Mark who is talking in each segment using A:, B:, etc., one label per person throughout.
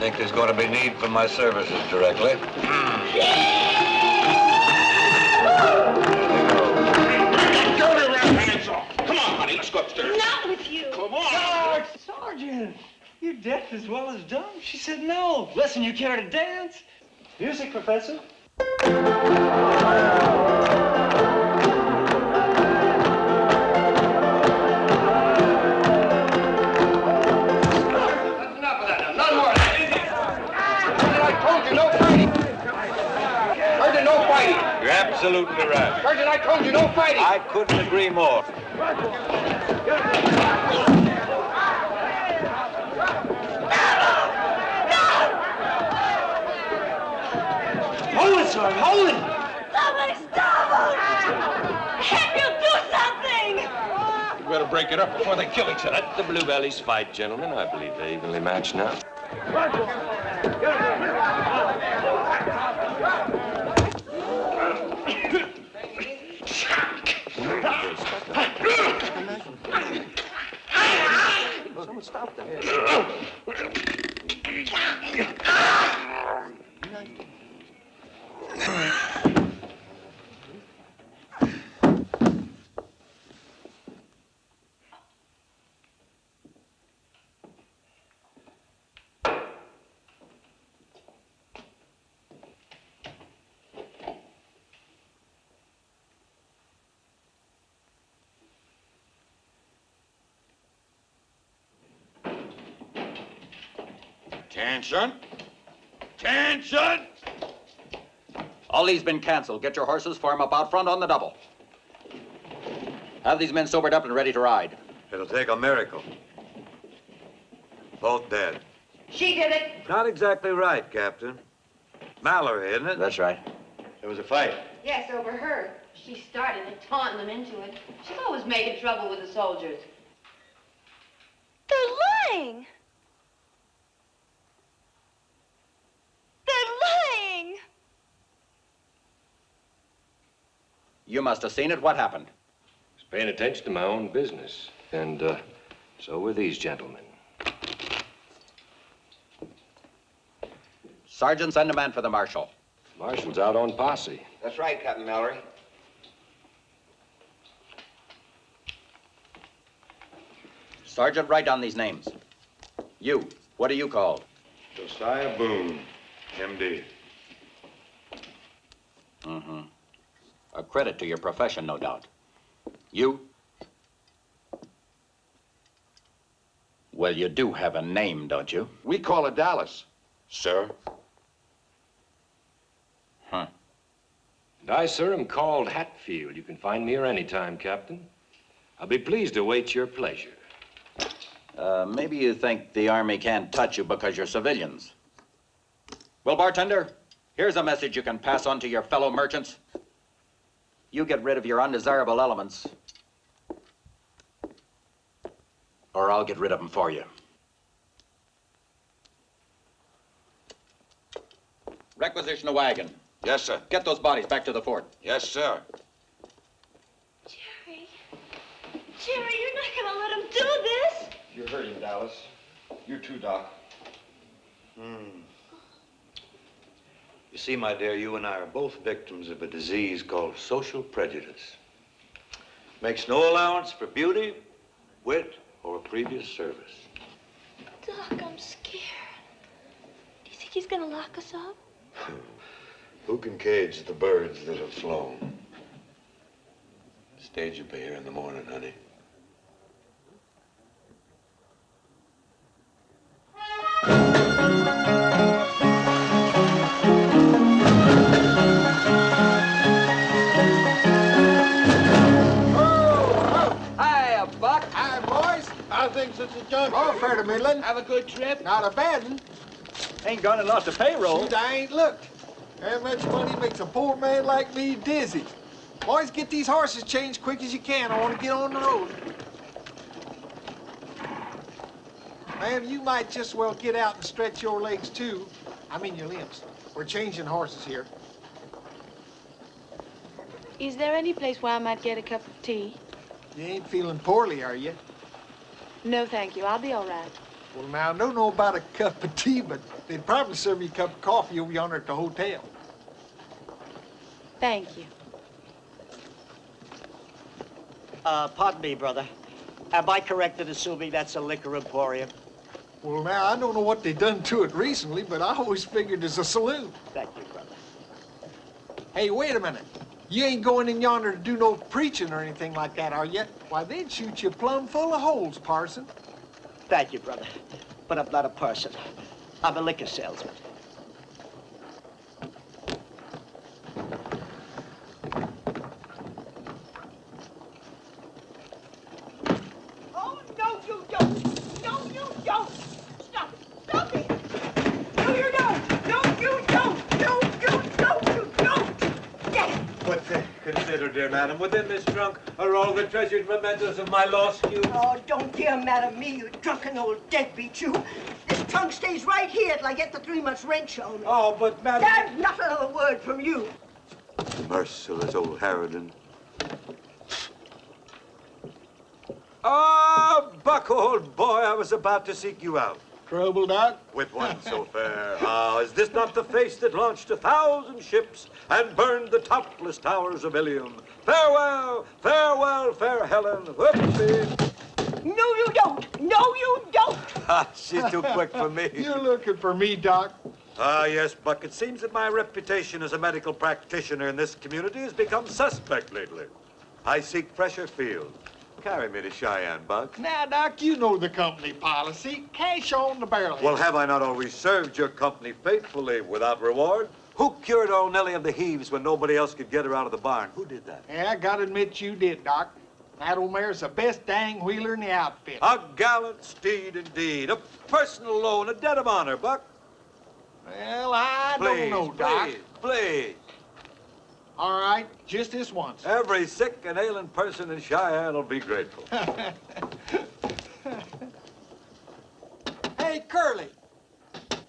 A: think there's going to be need for my services directly.
B: Come on, honey, let's go upstairs.
C: Not with you.
B: Come on.
D: Sergeant, you're deaf as well as dumb. She said no. Listen, you care to dance? Music, Professor.
B: That's enough of that now. None more of that. Sergeant, I told you no fighting. Sergeant, no fighting.
A: You're absolutely right.
B: Sergeant, I told you no fighting.
A: I couldn't agree more.
D: Hold it, Sergeant, hold it!
C: Somebody stop him! Can't you do something?
B: You better break it up before they kill each other.
E: Let the Bluebellies fight, gentlemen. I believe they're evenly matched now.
D: Someone stop them.
B: Attention. Attention.
F: All these been canceled. Get your horses, form up out front on the double. Have these men sobered up and ready to ride.
A: It'll take a miracle. Both dead.
C: She did it.
A: Not exactly right, Captain. Mallory, isn't it?
F: That's right.
A: There was a fight.
G: Yes, over her. She started it, taunting them into it. She's always making trouble with the soldiers.
C: They're lying. They're lying.
F: You must have seen it. What happened?
E: I was paying attention to my own business. And so were these gentlemen.
F: Sergeant, send a man for the marshal.
E: Marshal's out on posse.
B: That's right, Captain Mallory.
F: Sergeant, write down these names. You, what are you called?
A: Josiah Boone, M.D.
F: Mm-hmm. A credit to your profession, no doubt. You? Well, you do have a name, don't you?
B: We call it Dallas, sir.
F: Huh.
E: And I, sir, am called Hatfield. You can find me here anytime, Captain. I'll be pleased to await your pleasure.
F: Maybe you think the Army can't touch you because you're civilians. Well, bartender, here's a message you can pass on to your fellow merchants. You get rid of your undesirable elements, or I'll get rid of them for you. Requisition a wagon.
B: Yes, sir.
F: Get those bodies back to the fort.
B: Yes, sir.
C: Jerry. Jerry, you're not gonna let him do this.
B: You're hurting, Dallas. You too, Doc.
A: You see, my dear, you and I are both victims of a disease called social prejudice. Makes no allowance for beauty, wit, or a previous service.
C: Doc, I'm scared. Do you think he's gonna lock us up?
A: Who can cage the birds that have flown? Stage will be here in the morning, honey.
D: Hiya, Buck.
H: Hi, boys. How things at the junction?
D: Oh, fair to middling.
H: Have a good trip? Not a bad one.
D: Ain't gone and lost a payroll.
H: Shoot, I ain't looked. That much money makes a poor man like me dizzy. Boys, get these horses changed quick as you can. I want to get on the road. Ma'am, you might just well get out and stretch your legs, too. I mean your limbs. We're changing horses here.
G: Is there any place where I might get a cup of tea?
H: You ain't feeling poorly, are you?
G: No, thank you. I'll be all right.
H: Well, now, I don't know about a cup of tea, but they'd probably serve you a cup of coffee over yonder at the hotel.
G: Thank you.
I: Pardon me, brother. Am I correct in assuming that's a liquor emporium?
H: Well, now, I don't know what they done to it recently, but I always figured it's a saloon.
I: Thank you, brother.
H: Hey, wait a minute. You ain't going in yonder to do no preaching or anything like that, are you? Why, they'd shoot you plumb full of holes, Parson.
I: Thank you, brother. But I'm not a parson. I'm a liquor salesman.
J: Oh, no, you don't. No, you don't. Stop it. Stop it. No, you don't. No, you don't. No, you don't. You don't. Get it.
A: But consider, dear madam, within this trunk are all the treasured mementos of my lost youth.
J: Oh, don't dare mad at me, you drunken old deadbeat, you. This trunk stays right here till I get the 3 months' rent shown me.
A: Oh, but madam...
J: There's not another word from you.
A: Merciless old Harridan. Ah, Buck, old boy, I was about to seek you out.
H: Trouble, Doc?
A: With one so fair. Ah, is this not the face that launched 1,000 ships and burned the topless towers of Ilium? Farewell, farewell, fair Helen. Whoopsie.
J: No, you don't. No, you don't.
A: Ah, she's too quick for me.
H: You're looking for me, Doc.
A: Ah, yes, Buck. It seems that my reputation as a medical practitioner in this community has become suspect lately. I seek fresher field. Carry me to Cheyenne, Buck.
H: Now, Doc, you know the company policy. Cash on the barrel.
A: Well, have I not always served your company faithfully without reward? Who cured old Nellie of the heaves when nobody else could get her out of the barn? Who did that?
H: Yeah, I gotta admit you did, Doc. That old mare's the best dang wheeler in the outfit.
A: A gallant steed indeed. A personal loan, a debt of honor, Buck.
H: Well, I don't know, Doc.
A: Please.
H: All right, just this once.
A: Every sick and ailing person in Cheyenne will be grateful.
H: Hey, Curly.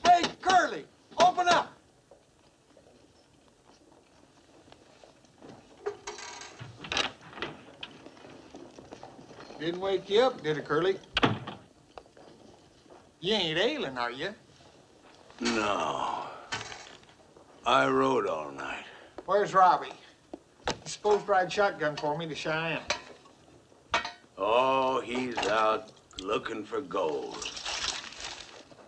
H: Hey, Curly, open up. Didn't wake you up, did it, Curly? You ain't ailing, are you?
K: No. I rode all night.
H: Where's Robbie? He's supposed to ride shotgun for me to Cheyenne.
K: Oh, he's out looking for gold.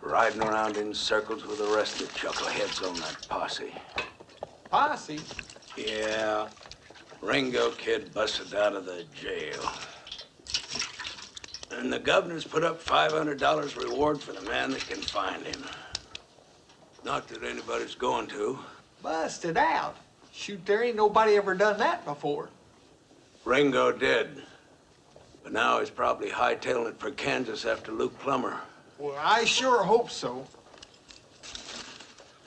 K: Riding around in circles with the rest of the chuckleheads on that posse.
H: Posse?
K: Yeah. Ringo kid busted out of the jail. And the governor's put up $500 reward for the man that can find him. Not that anybody's going to.
H: Busted out? Shoot, there ain't nobody ever done that before.
K: Ringo did. But now he's probably hightailing it for Kansas after Luke Plummer.
H: Well, I sure hope so.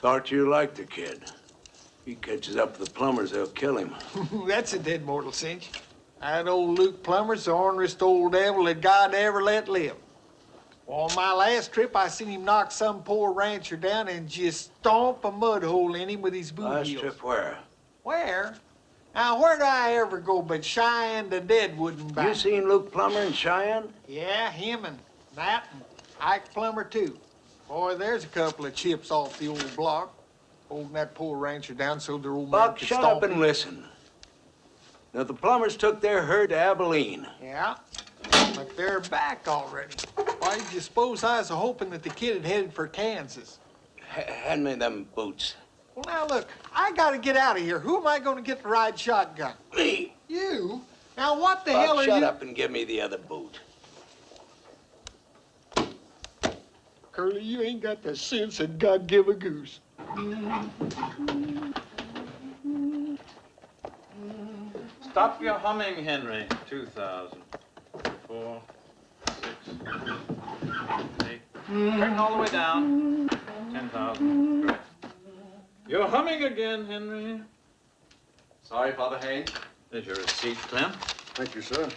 K: Thought you liked the kid. He catches up with the Plumbers, they'll kill him.
H: That's a dead mortal cinch. That old Luke Plummer's the orneryest old devil that God ever let live. On my last trip, I seen him knock some poor rancher down and just stomp a mud hole in him with his boot
K: Last
H: heels.
K: trip where?
H: Where? Now, where'd I ever go but Cheyenne to Deadwood and back?
K: You seen Luke Plummer in Cheyenne?
H: Yeah, him and that and Ike Plummer, too. Boy, there's a couple of chips off the old block, holding that poor rancher down so their old man
K: Buck,
H: could
K: shut
H: stomp
K: up and
H: him.
K: listen. Now, the Plumbers took their herd to Abilene.
H: Yeah, but they're back already. Why did you suppose I was hoping that the kid had headed for Kansas?
K: Hand me them boots.
H: Well, now, look, I gotta get out of here. Who am I gonna get to ride shotgun?
K: Me?
H: You? Now, what the
K: Buck,
H: hell are
K: shut
H: you...
K: up and give me the other boot.
H: Curly, you ain't got the sense that God give a goose.
L: Stop your humming, Henry. 2,000. 4, 6, 8. Turn all the way down. 10,000. Great. You're humming again, Henry.
B: Sorry, Father Haynes.
L: There's your receipt, Clint.
B: Thank you, sir.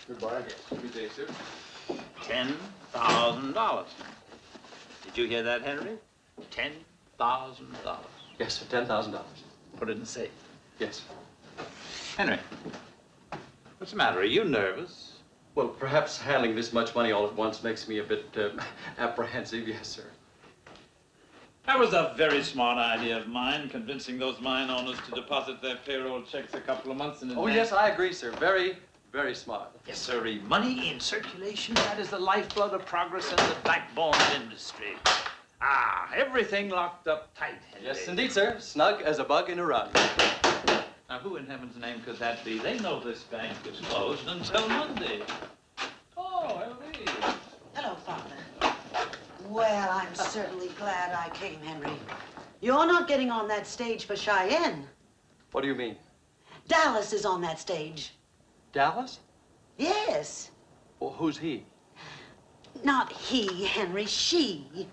B: Goodbye. Good day, sir.
L: $10,000. Did you hear that, Henry? $10,000.
B: Yes, sir. $10,000.
L: Put it in the safe.
B: Yes.
L: Henry, what's the matter? Are you nervous?
M: Well, perhaps handling this much money all at once makes me a bit apprehensive, yes, sir.
L: That was a very smart idea of mine, convincing those mine owners to deposit their payroll checks a couple of months in advance.
M: Oh, yes, I agree, sir. Very, very smart.
L: Yes, sir. Money in circulation, that is the lifeblood of progress and the backbone of industry. Ah, everything locked up tight, Henry.
M: Yes, indeed, sir. Snug as a bug in a rug.
L: Now, who in heaven's name could that be? They know this bank is closed until Monday. Oh, Elvie.
N: Hello, Father. Well, I'm certainly glad I came, Henry. You're not getting on that stage for Cheyenne.
M: What do you mean?
N: Dallas is on that stage.
M: Dallas?
N: Yes.
M: Well, who's he?
N: Not he, Henry, she.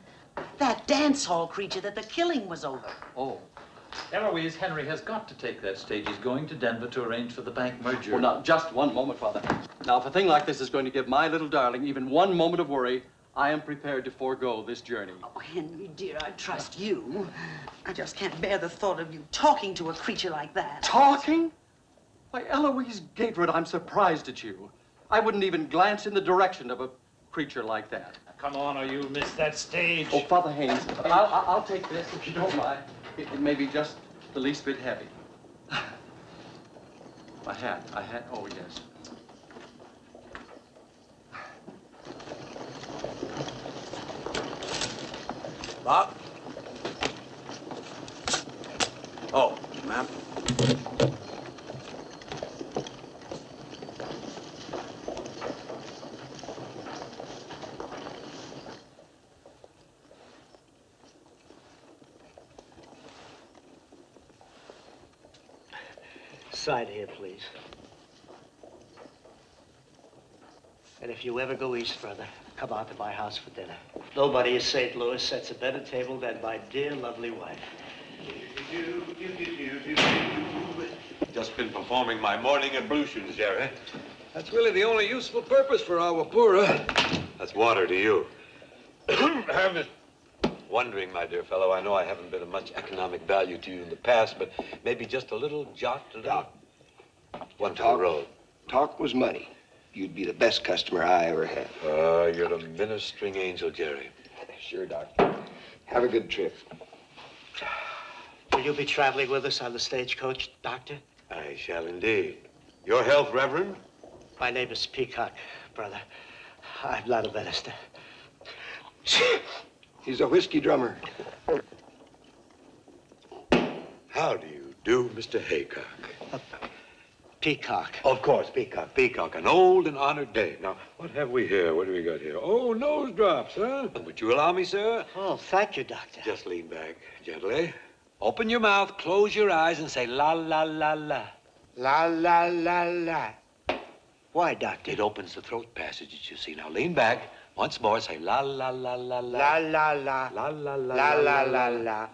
N: That dance hall creature that the killing was over.
M: Oh.
L: Eloise, Henry has got to take that stage. He's going to Denver to arrange for the bank merger.
M: Well, now, just one moment, Father. Now, if a thing like this is going to give my little darling even one moment of worry, I am prepared to forego this journey.
N: Oh, Henry, dear, I trust you. I just can't bear the thought of you talking to a creature like that.
M: Talking? Why, Eloise Gatewood, I'm surprised at you. I wouldn't even glance in the direction of a creature like that.
L: Now, come on, or you'll miss that stage.
M: Oh, Father Haynes, I'll take this if you don't mind. It may be just the least bit heavy. My hat, oh, yes.
K: Bob? Oh, ma'am.
I: Side here, please. And if you ever go east further, come out to my house for dinner. Nobody in St. Louis sets a better table than my dear, lovely wife.
A: Just been performing my morning ablutions, Jerry. That's really the only useful purpose for our pura. That's water to you. I was wondering, my dear fellow, I know I haven't been of much economic value to you in the past, but maybe just a little jot, one to the road.
O: Talk was money. You'd be the best customer I ever had.
A: You're the ministering angel, Jerry.
O: Sure, Doc. Have a good trip.
I: Will you be traveling with us on the stagecoach, Doctor?
A: I shall indeed. Your health, Reverend?
I: My name is Peacock, brother. I'm not a minister.
O: He's a whiskey drummer.
A: How do you do, Mr. Haycock?
I: Peacock.
A: Of course, Peacock. Peacock, an old and honored dame. Now, what have we here? What do we got here? Oh, nose drops, huh? Would you allow me, sir?
I: Oh, thank you, Doctor.
A: Just lean back gently. Open your mouth, close your eyes, and say la, la, la, la.
I: La, la, la, la. Why, Doctor?
A: It opens the throat passages, you see. Now, lean back. Once more, say la, la, la, la, la.
I: La, la, la.
A: La, la, la,
I: La, la, la, la.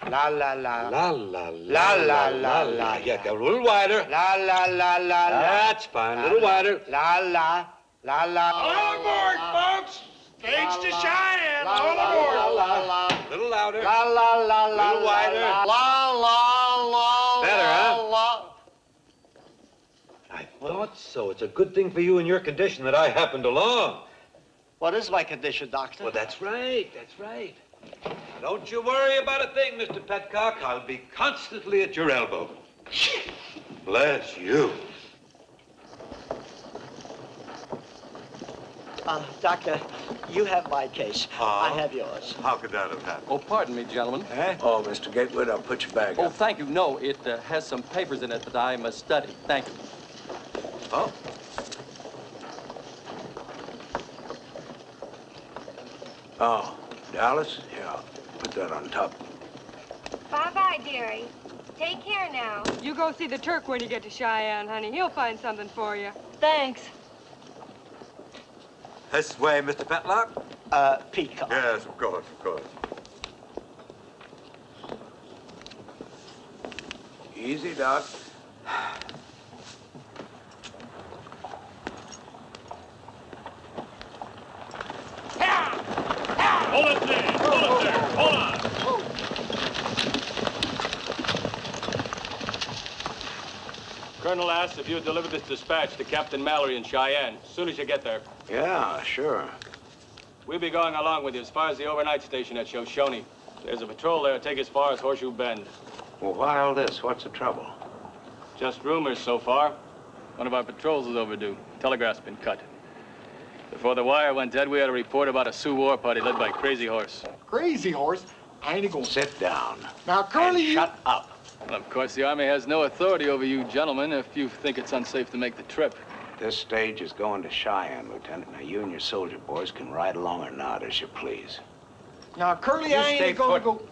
I: La, la, la.
A: La, la,
I: La, la, la, la.
A: Yeah, a little wider.
I: La, la, la, la, la.
A: That's fine. A little wider.
I: La, la, la, la.
B: All aboard, folks! Stage to Cheyenne! All
I: La,
B: aboard!
I: la, la.
A: A little louder.
I: La, la, la, la.
A: A little wider.
I: La, la, la.
A: Better, huh?
I: La.
A: I thought so. It's a good thing for you in your condition that I happened along.
I: What is my condition, Doctor?
A: Well, that's right. That's right. Now, don't you worry about a thing, Mr. Petcock. I'll be constantly at your elbow. Bless you.
I: Doctor, you have my case. I have yours.
A: How could that have happened?
M: Oh, pardon me, gentlemen.
K: Oh, Mr. Gatewood, I'll put your bag
M: Oh,
K: up.
M: thank you. No, it has some papers in it that I must study. Thank you.
A: Oh.
K: Oh, Dallas? Yeah, put that on top.
G: Bye-bye, dearie. Take care now.
P: You go see the Turk when you get to Cheyenne, honey. He'll find something for you.
C: Thanks.
A: This way, Mr. Petlock?
I: Peacock.
A: Yes, of course, of course.
K: Easy, Doc.
L: Hold it there! Hold it there! Hold on!
Q: Colonel asks if you deliver this dispatch to Captain Mallory in Cheyenne as soon as you get there.
K: Yeah, sure.
Q: We'll be going along with you as far as the overnight station at Shoshone. There's a patrol there. Take as far as Horseshoe Bend.
K: Well, why all this? What's the trouble?
Q: Just rumors so far. One of our patrols is overdue. Telegraph's been cut. Before the wire went dead, we had a report about a Sioux war party led by Crazy Horse.
H: Crazy Horse? I ain't gonna...
K: Sit down.
H: Now, Curly,
K: shut up.
Q: Well, of course, the Army has no authority over you gentlemen if you think it's unsafe to make the trip.
K: This stage is going to Cheyenne, Lieutenant. Now, you and your soldier boys can ride along or not, as you please.
H: Now, Curly,
K: You
H: I
K: stay
H: ain't gonna
K: put.
H: go...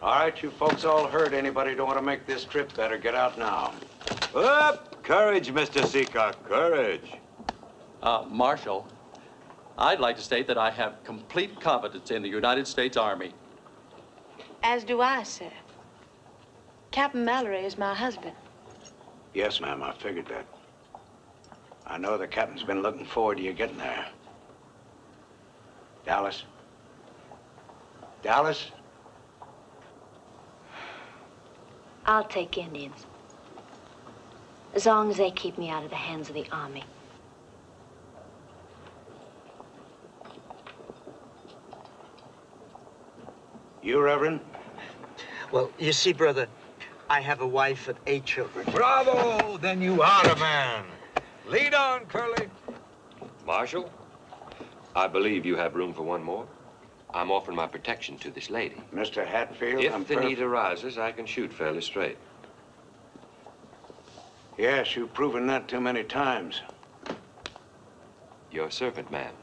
K: All right, you folks all heard. Anybody don't want to make this trip better get out now.
A: Up! Courage, Mr. Seacock, courage.
M: Marshal, I'd like to state that I have complete confidence in the United States Army.
C: As do I, sir. Captain Mallory is my husband.
K: Yes, ma'am, I figured that. I know the captain's been looking forward to you getting there. Dallas? Dallas?
C: I'll take Indians. As long as they keep me out of the hands of the Army.
K: You, Reverend?
I: Well, you see, brother, I have a wife and 8 children.
A: Bravo! Then you are a man. Lead on, Curly.
E: Marshal, I believe you have room for one more. I'm offering my protection to this lady.
K: Mr. Hatfield,
E: If the need arises, I can shoot fairly straight.
K: Yes, you've proven that too many times.
E: Your servant, ma'am.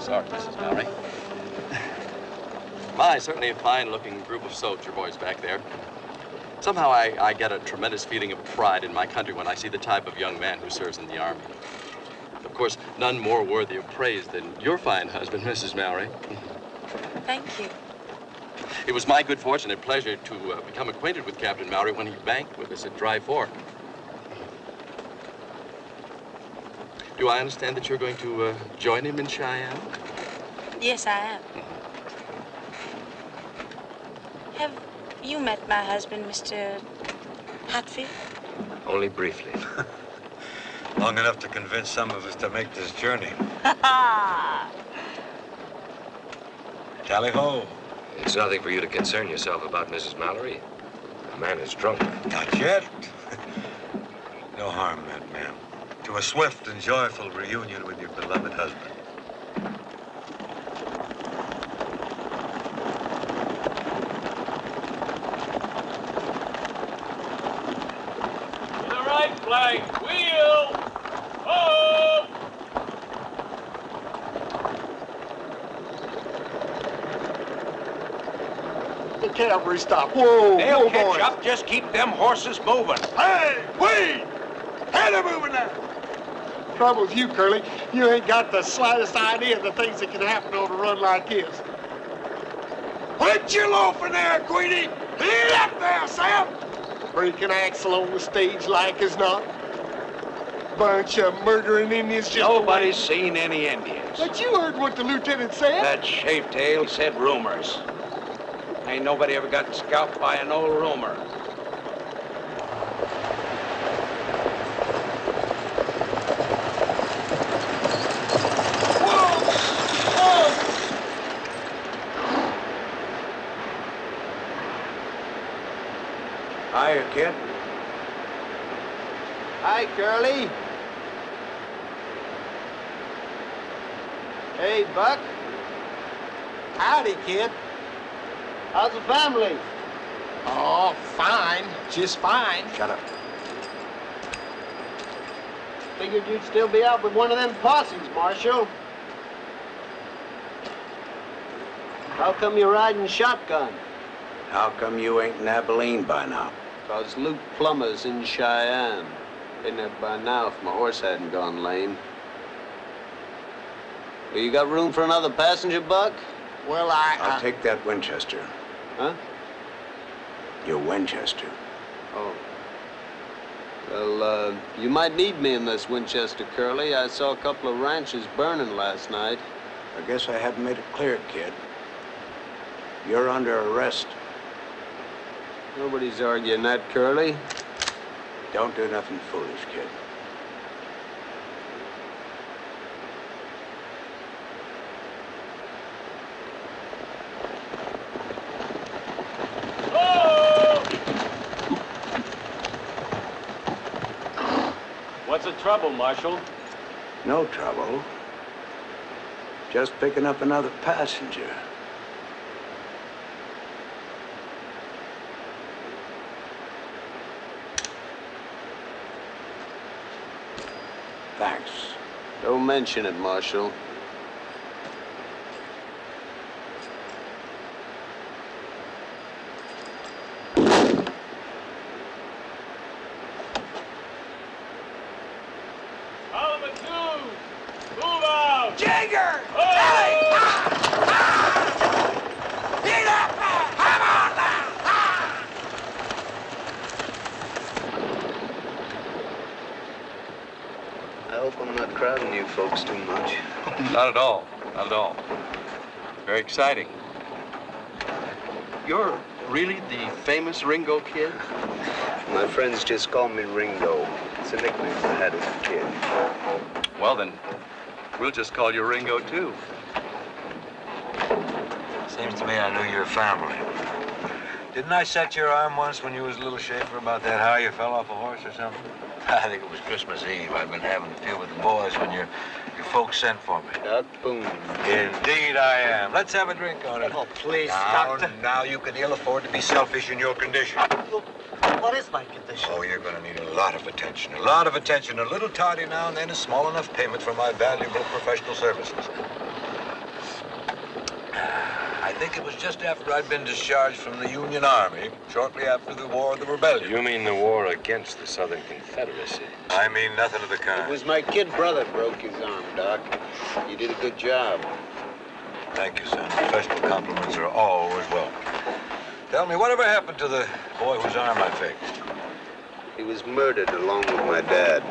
M: Sorry, Mrs. Mallory. My, certainly a fine-looking group of soldier boys back there. Somehow I get a tremendous feeling of pride in my country when I see the type of young man who serves in the Army. Of course, none more worthy of praise than your fine husband, Mrs. Mallory.
C: Thank you.
M: It was my good fortune and pleasure to become acquainted with Captain Mallory when he banked with us at Dry Fork. Do I understand that you're going to join him in Cheyenne?
C: Yes, I am. Have you met my husband, Mr. Hatfield?
E: Only briefly.
A: Long enough to convince some of us to make this journey. Tally-ho.
E: It's nothing for you to concern yourself about, Mrs. Mallory. The man is drunk.
A: Not yet. No harm meant, ma'am. To a swift and joyful reunion with your beloved husband.
Q: To the right flank, wheel! Oh!
H: The cavalry stop. Whoa,
K: They'll
H: whoa,
K: catch
H: boys.
K: up. Just keep them horses moving.
H: Hey, wait! Head of moving now. Trouble with you, Curly, you ain't got the slightest idea of the things that can happen on a run like this. Quit your loafing there, Queenie! Lead up there, Sam! Break an axle on the stage like as not. Bunch of murdering Indians just...
K: Nobody's seen any Indians.
H: But you heard what the lieutenant said.
K: That shavetail said rumors. Ain't nobody ever got scalped by an old rumor. Hiya, kid.
H: Hi, Curly. Hey, Buck. Howdy, kid. How's the family? Oh, fine. Just fine.
K: Shut up.
H: Figured you'd still be out with one of them posses, Marshal.
R: How come you're riding shotgun?
K: How come you ain't in Abilene by now?
R: 'Cause Luke Plummer's in Cheyenne. Been there by now if my horse hadn't gone lame. Well, you got room for another passenger, Buck?
H: Well,
K: I'll take that Winchester.
R: Huh?
K: Your Winchester.
R: Oh. Well, you might need me in this Winchester, Curly. I saw a couple of ranches burning last night.
K: I guess I haven't made it clear, kid. You're under arrest.
R: Nobody's arguing that, Curly.
K: Don't do nothing foolish, kid.
Q: What's the trouble, Marshal?
K: No trouble. Just picking up another passenger. Thanks.
R: Don't mention it, Marshal.
J: Jagger!
R: I hope I'm not crowding you folks too much.
M: Not at all. Not at all. Very exciting. You're really the famous Ringo Kid?
R: My friends just call me Ringo. It's a nickname I had as a kid.
M: Well, then, we'll just call you Ringo, too.
A: Seems to me I knew your family. Didn't I set your arm once when you was a little shaver about that how you fell off a horse or something? I think it was Christmas Eve. I'd been having a few with the boys when your folks sent for me.
R: Doc Boone.
A: Indeed I am. Let's have a drink on it.
I: Oh, please,
A: now,
I: Doctor.
A: Now you can ill afford to be selfish in your condition.
I: What is my condition?
A: Oh, you're going to need a lot of attention. A lot of attention. A little tardy now and then is small enough payment for my valuable professional services. I think it was just after I'd been discharged from the Union Army, shortly after the War of the Rebellion.
E: You mean the war against the Southern Confederacy?
A: I mean nothing of the kind.
R: It was my kid brother broke his arm, Doc. You did a good job.
A: Thank you, son. Professional compliments are always welcome. Tell me, whatever happened to the boy whose arm I fixed?
R: He was murdered along with my dad.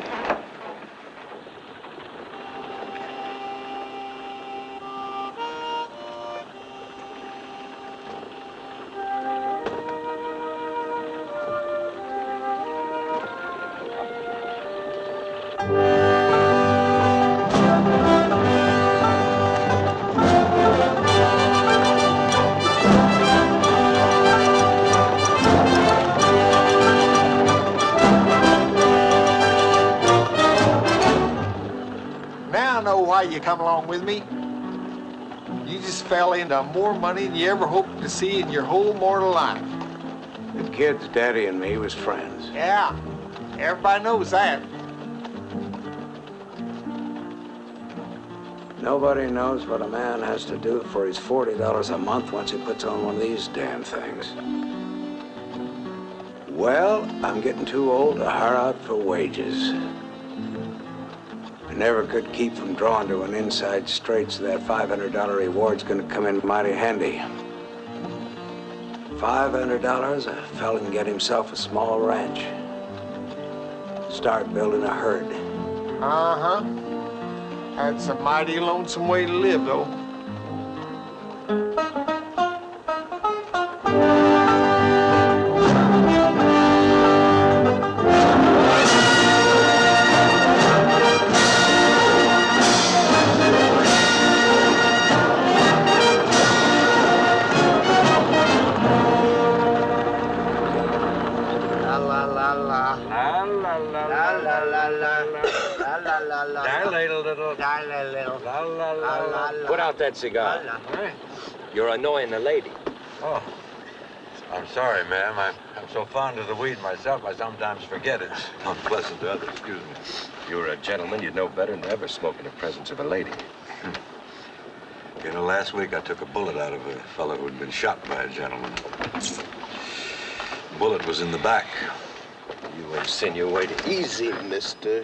H: Now I know why you come along with me. You just fell into more money than you ever hoped to see in your whole mortal life.
K: The kid's daddy and me was friends.
H: Yeah, everybody knows that.
K: Nobody knows what a man has to do for his $40 a month once he puts on one of these damn things. Well, I'm getting too old to hire out for wages. I never could keep from drawing to an inside straight, so that $500 reward's gonna come in mighty handy. $500, a fella can get himself a small ranch. Start building a herd.
H: Uh-huh. That's a mighty lonesome way to live, though.
E: Dilate a little.
I: Dilate a little.
E: La, la, la, la. Put out that cigar. You're annoying the lady.
A: Oh, I'm sorry, ma'am. I'm so fond of the weed myself, I sometimes forget it's unpleasant to others. Excuse me.
E: You're a gentleman. You'd know better than to ever smoke in the presence of a lady.
A: You know, last week I took a bullet out of a fellow who'd been shot by a gentleman. The bullet was in the back. You insinuating.
O: Easy, mister.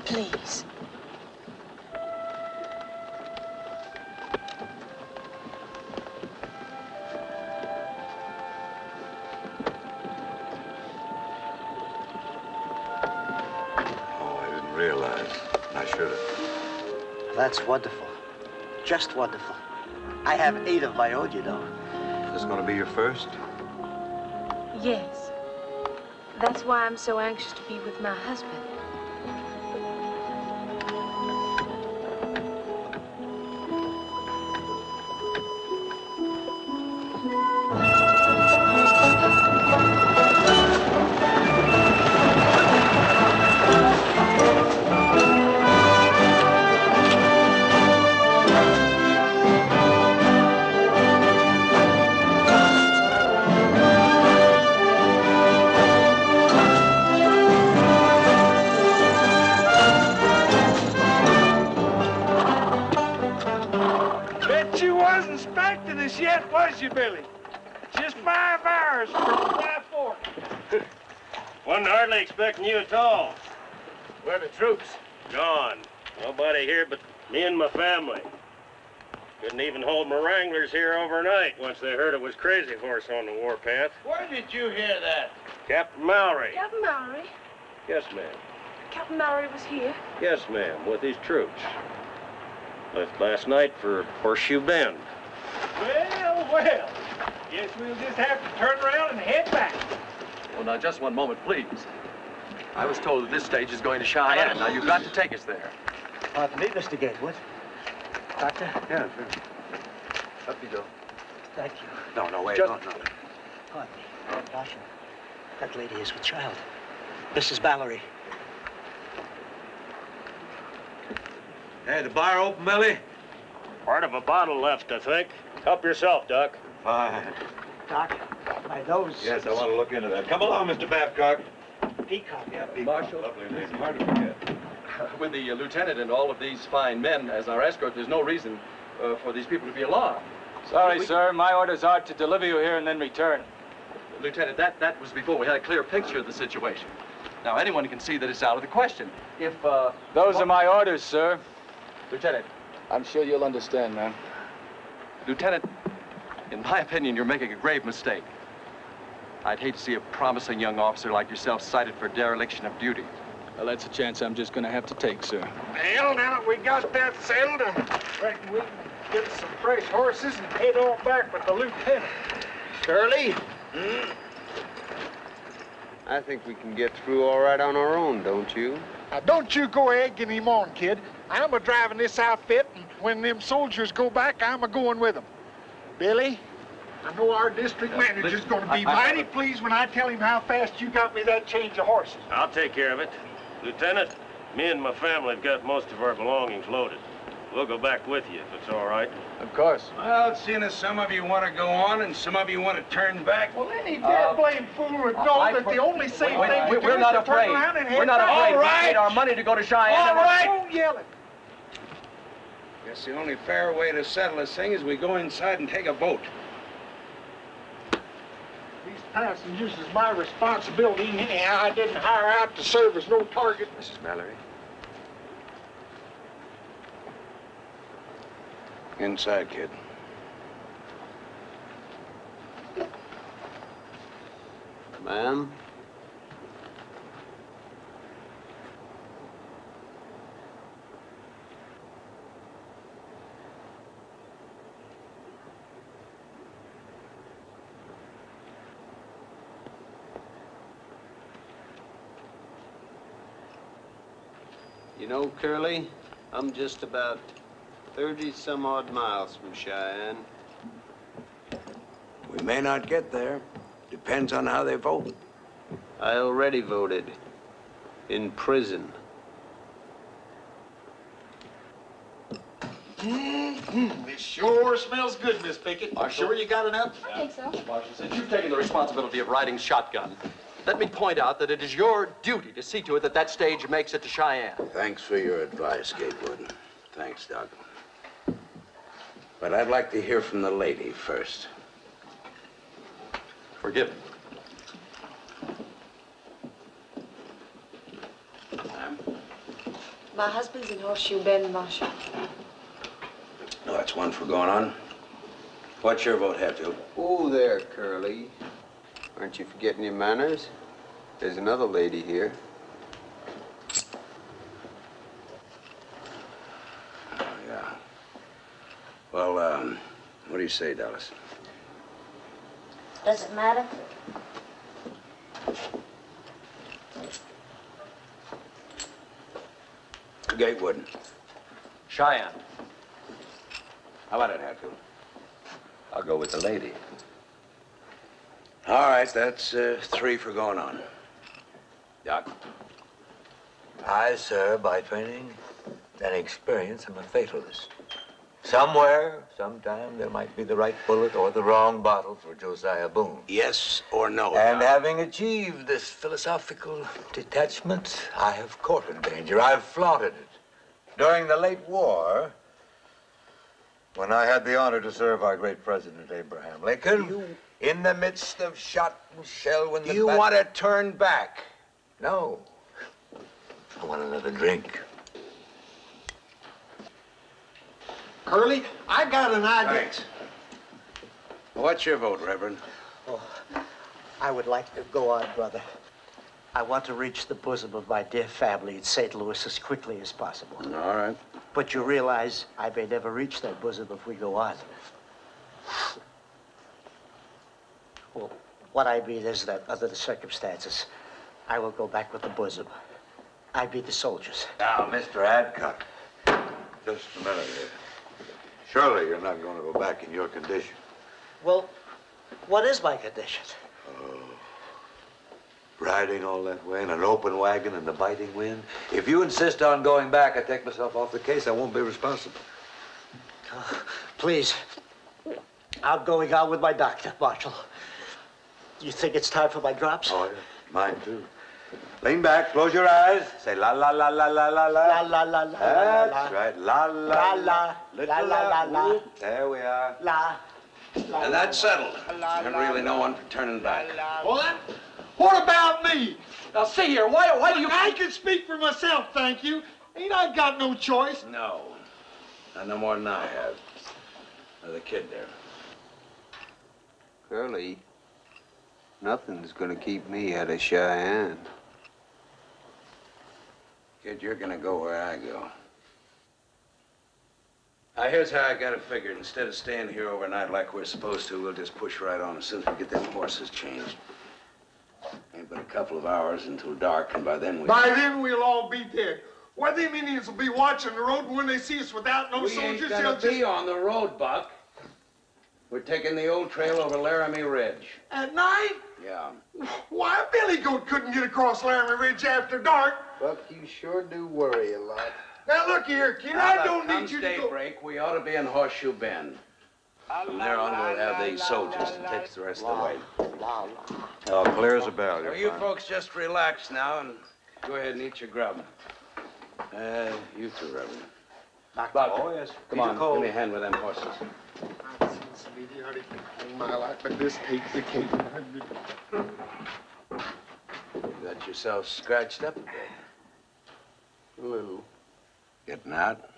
C: Please.
A: Oh, I didn't realize. I should have.
I: That's wonderful. Just wonderful. I have 8 of my own, you know.
A: Is this going to be your first?
C: Yes. That's why I'm so anxious to be with my husband.
D: Bet you wasn't expecting us yet, was you, Billy? Just 5 hours from Fly Fork.
S: Wasn't hardly expecting you at all.
D: Where are the troops?
S: Gone. Nobody here but me and my family. Couldn't even hold my wranglers here overnight once they heard it was Crazy Horse on the warpath.
L: Where did you hear that?
S: Captain Mallory.
C: Captain Mallory?
S: Yes, ma'am.
C: Captain Mallory was here.
S: Yes, ma'am, with his troops. Left last night for Horseshoe Bend.
D: Well, well. Guess we'll just have to turn around and head back.
M: Well, now, just one moment, please. I was told that this stage is going to Cheyenne. Now, you've got to take us there.
I: Pardon me, Mr. Gatewood. Doctor?
O: Yeah, sure. Up you go.
I: Thank you.
O: No, wait,
I: Just-
O: no.
I: Pardon me. Doctor, that lady is with child. Mrs. Mallory.
A: Hey, the bar open, Millie?
S: Part of a bottle left, I think. Help yourself, Doc.
A: Fine.
I: Doc, my nose.
A: Yes, I want to look into that. Come along, Mr. Babcock.
I: Peacock.
A: Yeah, Peacock.
M: Marshal.
A: Lovely name. Hard to forget.
M: With the lieutenant and all of these fine men as our escort, there's no reason for these people to be alarmed.
Q: Sorry, sir. My orders are to deliver you here and then return.
M: Lieutenant, that was before we had a clear picture of the situation. Now, anyone can see that it's out of the question. If,
Q: Those are my orders, sir.
M: Lieutenant.
Q: I'm sure you'll understand, man.
M: Lieutenant, in my opinion, you're making a grave mistake. I'd hate to see a promising young officer like yourself cited for dereliction of duty.
Q: Well, that's a chance I'm just going to have to take, sir.
D: Well, now that we got that settled, I reckon we can get some fresh horses and head on back with the lieutenant.
R: Curly? I think we can get through all right on our own, don't you?
H: Now, don't you go egging him on, kid. I'm a-driving this outfit, and when them soldiers go back, I'm a-going with them. Billy, I know our district manager's going to be mighty pleased when I tell him how fast you got me that change of horses.
S: I'll take care of it. Lieutenant, me and my family have got most of our belongings loaded. We'll go back with you if it's all right.
Q: Of course.
L: Well, seeing as some of you want to go on and some of you want to turn back.
H: Well, any damn blame fool would know that the only safe thing to do
M: We're
H: is
M: not
H: to
M: afraid.
H: turn around and head
M: We're not
H: back.
M: afraid.
L: All right.
M: We paid our money to go to Cheyenne.
L: All right.
H: Don't yell it.
L: Guess the only fair way to settle this thing is we go inside and take a vote.
H: These passengers is my responsibility anyhow. I didn't hire out to serve as no target.
O: Mrs. Mallory?
R: Inside, kid. Ma'am? You know, Curly, I'm just about 30-some-odd miles from Cheyenne.
K: We may not get there. Depends on how they vote.
R: I already voted. In prison.
H: This sure smells good, Miss Pickett. Sure you got enough?
G: I think so.
M: Marshal, since you've taken the responsibility of riding shotgun, let me point out that it is your duty to see to it that that stage makes it to Cheyenne.
O: Thanks for your advice, Gatewood. Thanks, Doc.
K: But I'd like to hear from the lady first.
M: Forgive me.
C: My husband's in Horseshoe Bend, Marshal.
K: No, that's one for going on. What's your vote, Hatfield?
R: Oh, there, Curly. Aren't you forgetting your manners? There's another lady here.
K: Oh, yeah. Well, what do you say, Dallas?
C: Does it matter?
K: Gatewood.
F: Cheyenne.
K: How about it, Hatfield?
F: I'll go with the lady.
K: All right, that's 3 for going on. Doc?
A: I, sir, by training and experience, am a fatalist. Somewhere, sometime, there might be the right bullet or the wrong bottle for Josiah Boone.
K: Yes or no?
A: And
K: Doc?
A: having achieved this philosophical detachment, I have courted danger. I've flaunted it. During the late war, when I had the honor to serve our great President Abraham Lincoln, in the midst of shot and shell, when the
K: You want to turn back?
A: No. I want another drink.
H: Curly, I got an idea.
K: Thanks. What's your vote, Reverend?
I: Oh, I would like to go on, brother. I want to reach the bosom of my dear family in St. Louis as quickly as possible.
K: All right.
I: But you realize I may never reach that bosom if we go on. Well, what I mean is that under the circumstances, I will go back with the bosom. I beat the soldiers.
A: Now, Mr. Adcock, just a minute here. Surely you're not going to go back in your condition.
I: Well, what is my condition?
A: Riding all that way in an open wagon in the biting wind. If you insist on going back, I take myself off the case. I won't be responsible.
I: Please, I'm going on with my doctor, Marshal. You think it's time for my drops?
A: Oh, yeah. Mine, too. Lean back, close your eyes. Say la la la la la la la.
I: La la la la.
A: That's right. La la
I: la la la la.
A: There we are.
I: La.
K: And that's settled. There's really no one for turning back.
H: What? What about me?
F: Now, see here, why do you...
H: I can speak for myself, thank you. Ain't I got no choice?
K: No. Not no more than I have. Or the kid there.
R: Curly, nothing's gonna keep me out of Cheyenne.
K: Kid, you're gonna go where I go. Now, here's how I got it figured. Instead of staying here overnight like we're supposed to, we'll just push right on as soon as we get them horses changed. Ain't but a couple of hours until dark, and by then
H: By then we'll all be dead. Why, them Indians will be watching the road, and when they see us without no soldiers, they'll
K: ain't gonna be on the road, Buck. We're taking the old trail over Laramie Ridge.
H: At night?
K: Yeah.
H: Why, a billy goat couldn't get across Laramie Ridge after dark.
R: Buck, you sure do worry a lot.
H: Now, look here, kid,
K: Now,
H: I don't
K: come
H: need you to go.
K: daybreak, we ought to be in Horseshoe Bend. From there on, we'll have these soldiers to take us the rest of the way.
A: Oh, clear as a bell.
K: Well, you folks just relax now and go ahead and eat your grub. You too, Reverend. Buck,
A: Oh, yes.
K: come on, give me a hand with them horses.
H: I've seen some idiotic thing in my life, but this takes the cake.
K: You got yourself scratched up a bit.
R: A little.
K: Getting out?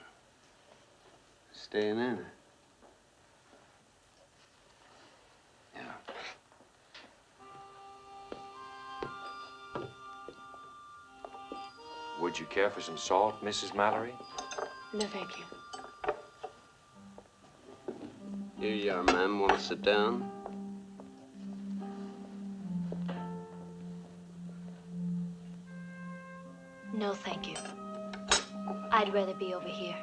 R: Staying in it.
K: Yeah.
E: Would you care for some salt, Mrs. Mallory?
C: No, thank you.
R: Here you are, ma'am. Want to sit down?
C: No, thank you. I'd rather be over here.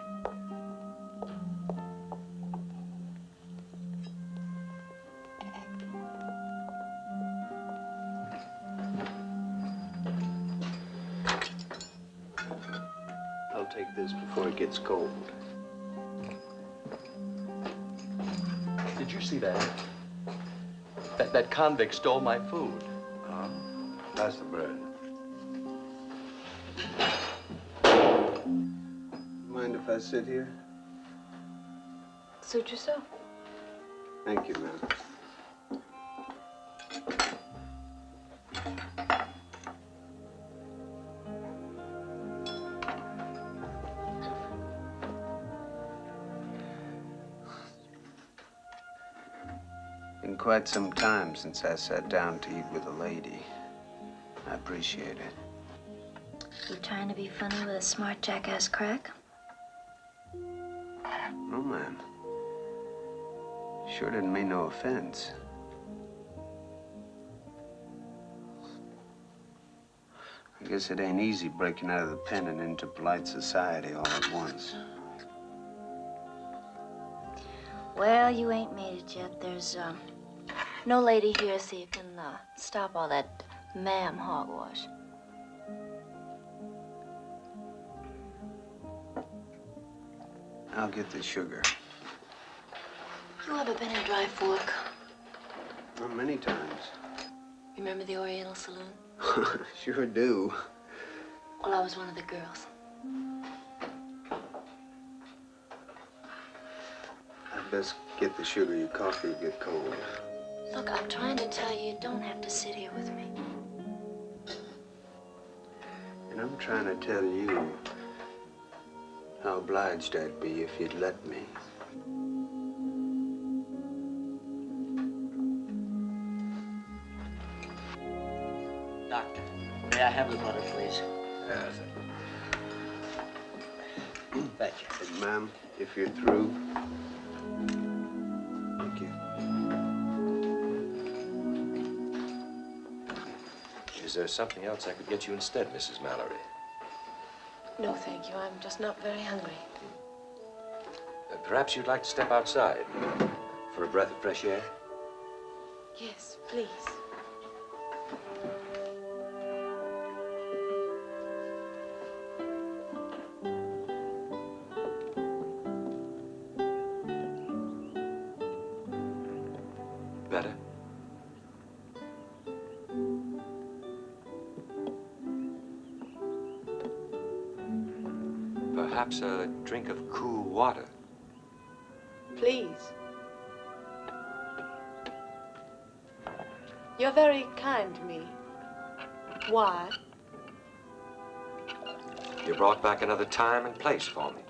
R: I'll take this before it gets cold.
M: Did you see that? That convict stole my food.
A: Pass the bread.
R: Mind if I sit here?
G: Suit yourself.
O: Thank you, ma'am. Been quite some time since I sat down to eat with a lady. I appreciate it.
C: You trying to be funny with a smart jackass crack?
O: No, ma'am. Sure didn't mean no offense. I guess it ain't easy breaking out of the pen and into polite society all at once.
C: Well, you ain't made it yet. There's, no lady here, so you can, stop all that ma'am hogwash.
O: I'll get the sugar.
C: You ever been in Dry Fork?
O: Not many times.
C: Remember the Oriental Saloon?
O: Sure do.
C: Well, I was one of the girls.
O: I'd best get the sugar. Your coffee will get cold.
C: Look, I'm trying to tell you, you don't have to sit here with me.
O: And I'm trying to tell you how obliged I'd be if you'd let me.
I: Doctor, may I have the butter, please?
O: Yes.
I: Thank you.
O: And, ma'am, if you're through. Thank you.
E: Is there something else I could get you instead, Mrs. Mallory?
G: No, thank you. I'm just not very hungry.
E: Perhaps you'd like to step outside for a breath of fresh air?
G: Yes, please.
E: Better? Perhaps a drink of cool water.
G: Please. You're very kind to me. Why?
E: You brought back another time and place for me.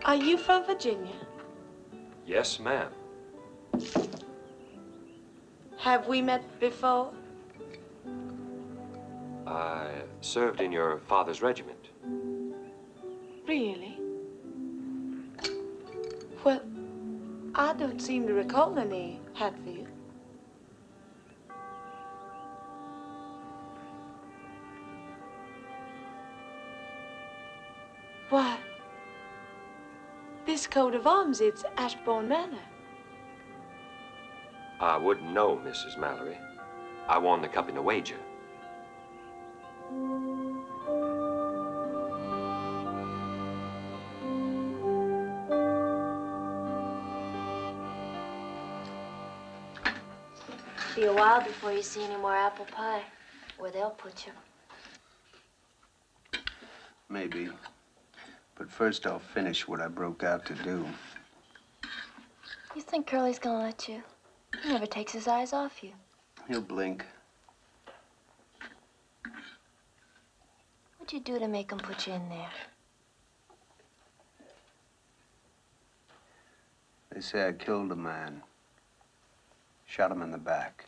G: Are you from Virginia?
E: Yes, ma'am.
G: Have we met before?
E: I served in your father's regiment.
G: Really? Well, I don't seem to recall any Hatfield. Why, this coat of arms, it's Ashbourne Manor.
E: I wouldn't know, Mrs. Mallory. I won the cup in a wager.
C: Be a while before you see any more apple pie, where they'll put you.
O: Maybe. But first I'll finish what I broke out to do.
C: You think Curly's gonna let you? He never takes his eyes off you.
O: He'll blink.
C: What'd you do to make him put you in there?
O: They say I killed a man. Shot him in the back.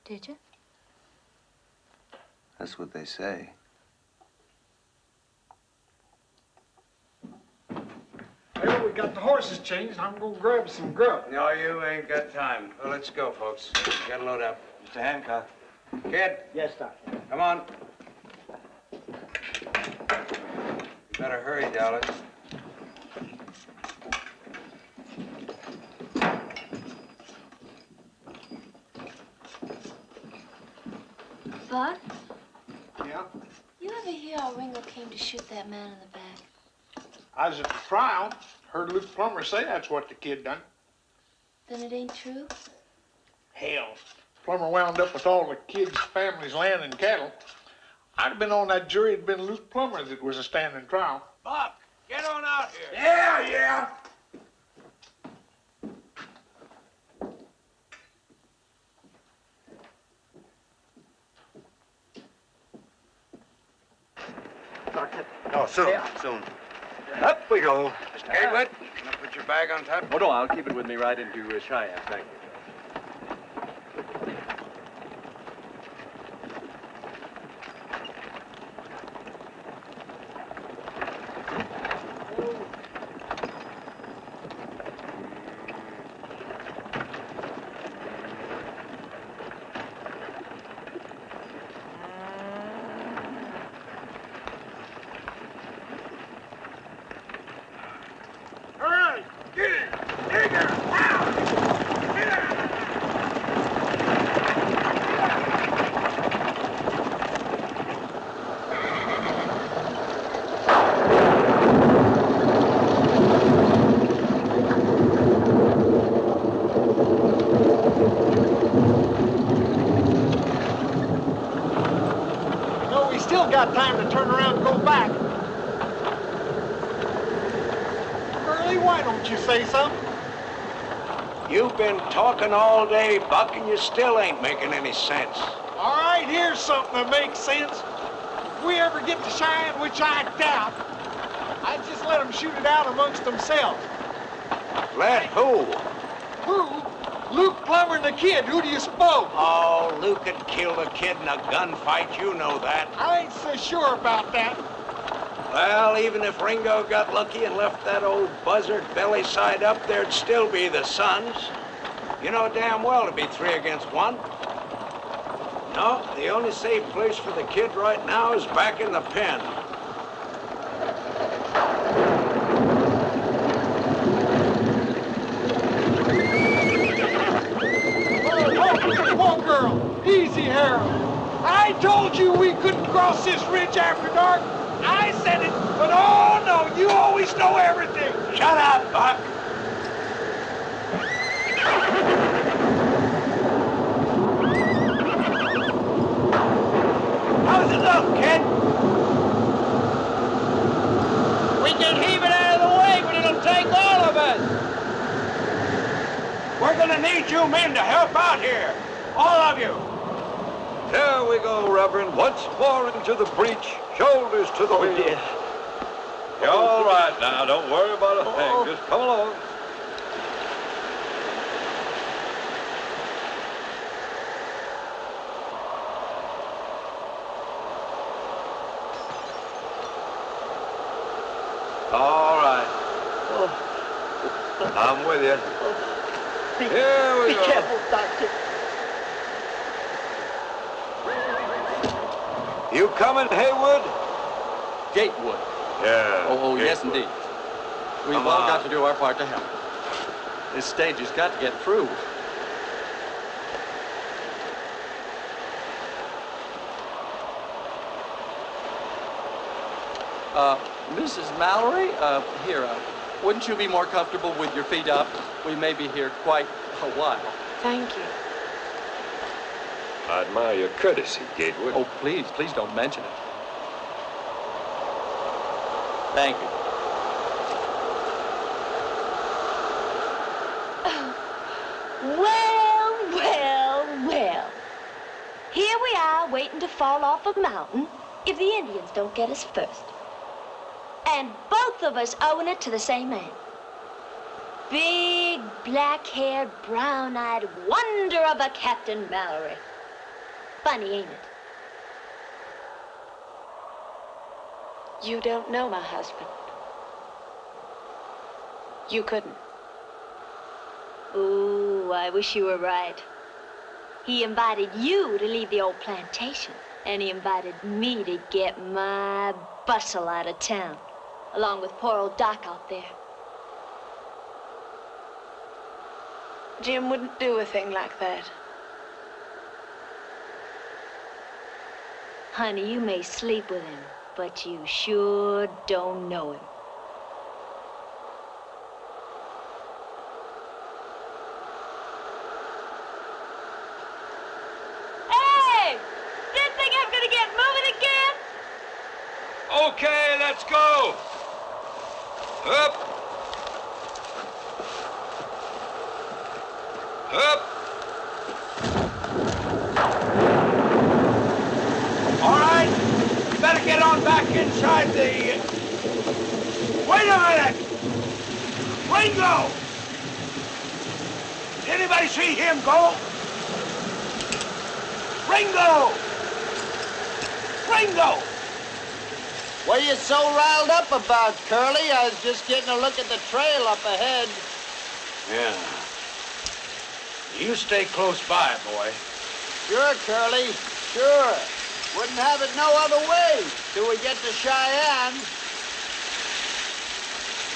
C: Did you?
O: That's what they say.
H: Well, we got the horses changed. I'm gonna grab some grub.
K: No, you ain't got time. Well, let's go, folks. Gotta load up. Mr. Hancock. Kid.
I: Yes, Doctor.
K: Come on. You better hurry, Dallas.
C: Bud?
H: Yeah?
C: You ever hear how Ringo came to shoot that man in the back?
H: I was at the trial. Heard Luke Plummer say that's what the kid done.
C: Then it ain't true?
H: Hell. Plummer wound up with all the kid's family's land and cattle. I'd have been on that jury. It'd been Luke Plummer that was a standing trial.
L: Buck,
A: Get on out here.
B: Yeah, yeah.
A: No, soon, soon. Up we go. Mr. Gatewood, gonna put your bag on top?
M: Oh, no, I'll keep it with me right into Cheyenne, thank you.
H: No, we still got time to turn around and go back. Curly, why don't you say something?
K: You've been talking all day, Buck, and you still ain't making any sense.
H: All right, here's something that makes sense. If we ever get to Cheyenne, which I doubt, I'd just let them shoot it out amongst themselves.
K: Let who?
H: Who? Luke Plummer and the kid. Who do you suppose?
K: Oh, Luke had killed a kid in a gunfight. You know that.
H: I ain't so sure about that.
K: Well, even if Ringo got lucky and left that old buzzard belly side up, there'd still be the sons. You know damn well to be 3 against 1. No, the only safe place for the kid right now is back in the pen.
H: Whoa, girl. Easy, Harold. I told you we couldn't cross this ridge after dark. I said it, but oh no, you always know everything.
K: Shut up, Buck. How's it look, kid?
B: We can heave it out of the way, but it'll take all of us.
K: We're gonna need you men to help out here. All of you.
A: There we go, Reverend. Once more into the breach, shoulders to the wheel.
B: Dear.
A: You're all right now. Don't worry about a thing. Just come along. All right. I'm with you. Here we
J: Be
A: go.
J: careful, Doctor.
A: You coming, Haywood?
M: Gatewood.
A: Yeah.
M: Oh, yes,
A: Gatewood.
M: indeed. We've
A: Come
M: all
A: on.
M: got to do our part to help. This stage has got to get through. Mrs. Mallory, here, wouldn't you be more comfortable with your feet up? We may be here quite a while.
C: Thank you.
E: I admire your courtesy, Gatewood.
M: Oh, please don't mention it. Thank you.
C: Well. Here we are waiting to fall off a mountain if the Indians don't get us first. And both of us owing it to the same man. Big, black-haired, brown-eyed wonder of a Captain Mallory. Funny, ain't it? You don't know my husband. You couldn't. Ooh, I wish you were right. He invited you to leave the old plantation, and he invited me to get my bustle out of town, along with poor old Doc out there.
T: Jim wouldn't do a thing like that.
C: Honey, you may sleep with him, but you sure don't know him. Hey! Didn't think I was gonna get moving again?
A: Okay, let's go.
K: Up! Up! All right, you better get on back inside the... Wait a minute! Ringo! Did anybody see him go? Ringo! Ringo!
B: What are you so riled up about, Curly? I was just getting a look at the trail up ahead.
K: Yeah. You stay close by, boy.
B: Sure, Curly, sure. Wouldn't have it no other way till we get to Cheyenne.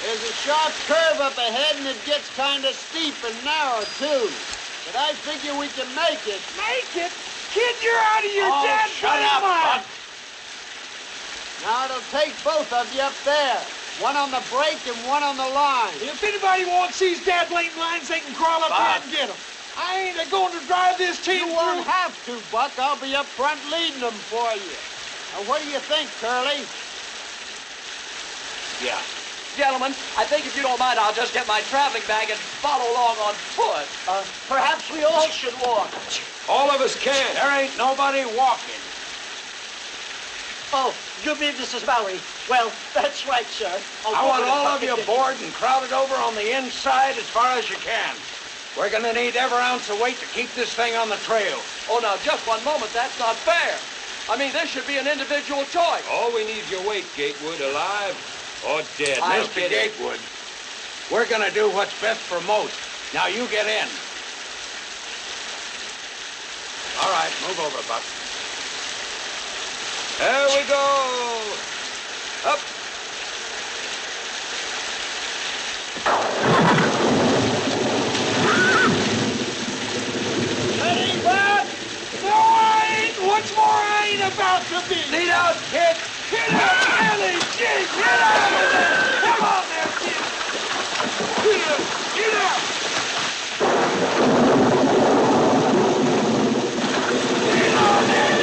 B: There's a sharp curve up ahead and it gets kind of steep and narrow, too. But I figure we can make it.
J: Make it? Kid, you're out of your damn
B: shut up,
J: mind.
B: Buck. Now it'll take both of you up there. One on the brake and one on the line.
J: If anybody wants these dad blatant lines, they can crawl up here and get them. I ain't going to drive this team
B: You won't have to, Buck. I'll be up front leading them for you. Now, what do you think, Curly?
K: Yeah.
M: Gentlemen, I think if you don't mind, I'll just get my traveling bag and follow along on foot.
B: Perhaps we all should walk.
K: All of us can. There ain't nobody walking.
I: Oh, you mean Mrs. Mallory? Well, that's right, sir.
K: I want all of you aboard and crowded over on the inside as far as you can. We're gonna need every ounce of weight to keep this thing on the trail.
M: Oh, now, just one moment. That's not fair. I mean, this should be an individual choice.
E: All we need your weight, Gatewood, alive or dead.
K: Mr. Gatewood, we're gonna do what's best for most. Now you get in. All right, move over, Buck.
E: There we go. Up.
J: Ready, Buck? No, I ain't. What's more, I ain't about to be.
K: Lead out, kid.
J: Get out, Ellie. Gee, get out of there. Come on there, kid. Get out. Get out. Get on there.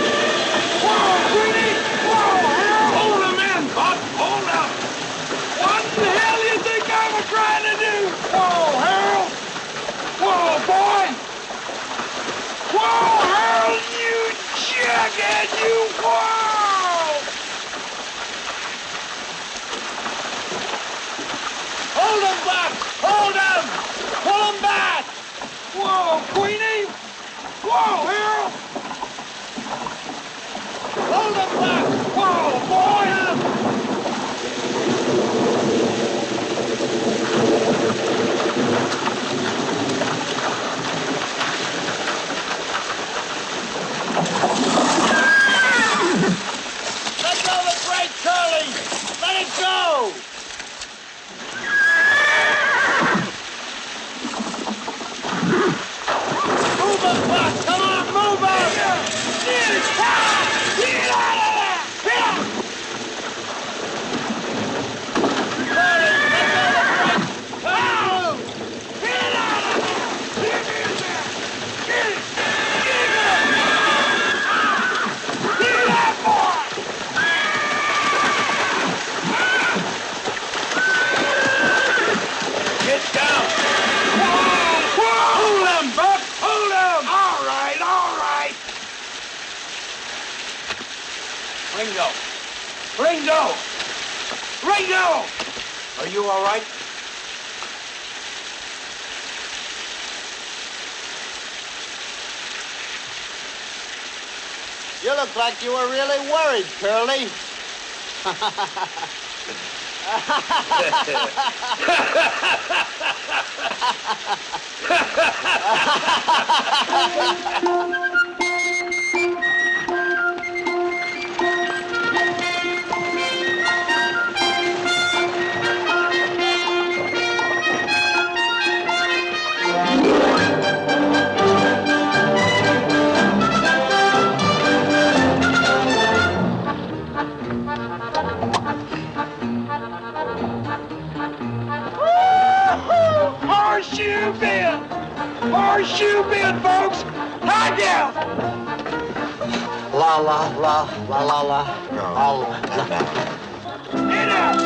J: Whoa, Queenie. Whoa, hell.
K: Hold him in, Buck. Hold up.
J: What the hell do you think I was trying to do? Whoa, Harold. Whoa, boy. Whoa, Harold, you jackass, you. Whoa. Hold him, Buck! Hold him! Pull him back! Whoa, Queenie! Whoa, Harold! Hold him, Buck! Whoa, boy! Let go of the brake, Curly! Let it go! Move him, Buck! Come on, move him! Get out of there! Get out! Curly, let go of the brake! Come on! Get out of there! Get in there! Get it! Get it! Get that boy!
K: Get down.
J: Whoa! Whoa!
K: Hold him, Buck. Hold him.
J: All right, all right.
K: Ringo. Ringo. Ringo. Are you all right?
B: You look like you were really worried, Curly.
J: Horseshoe bend! Horseshoe bend, folks! High down!
B: La la la la la la.
O: No,
B: All
O: not that.
J: Get out!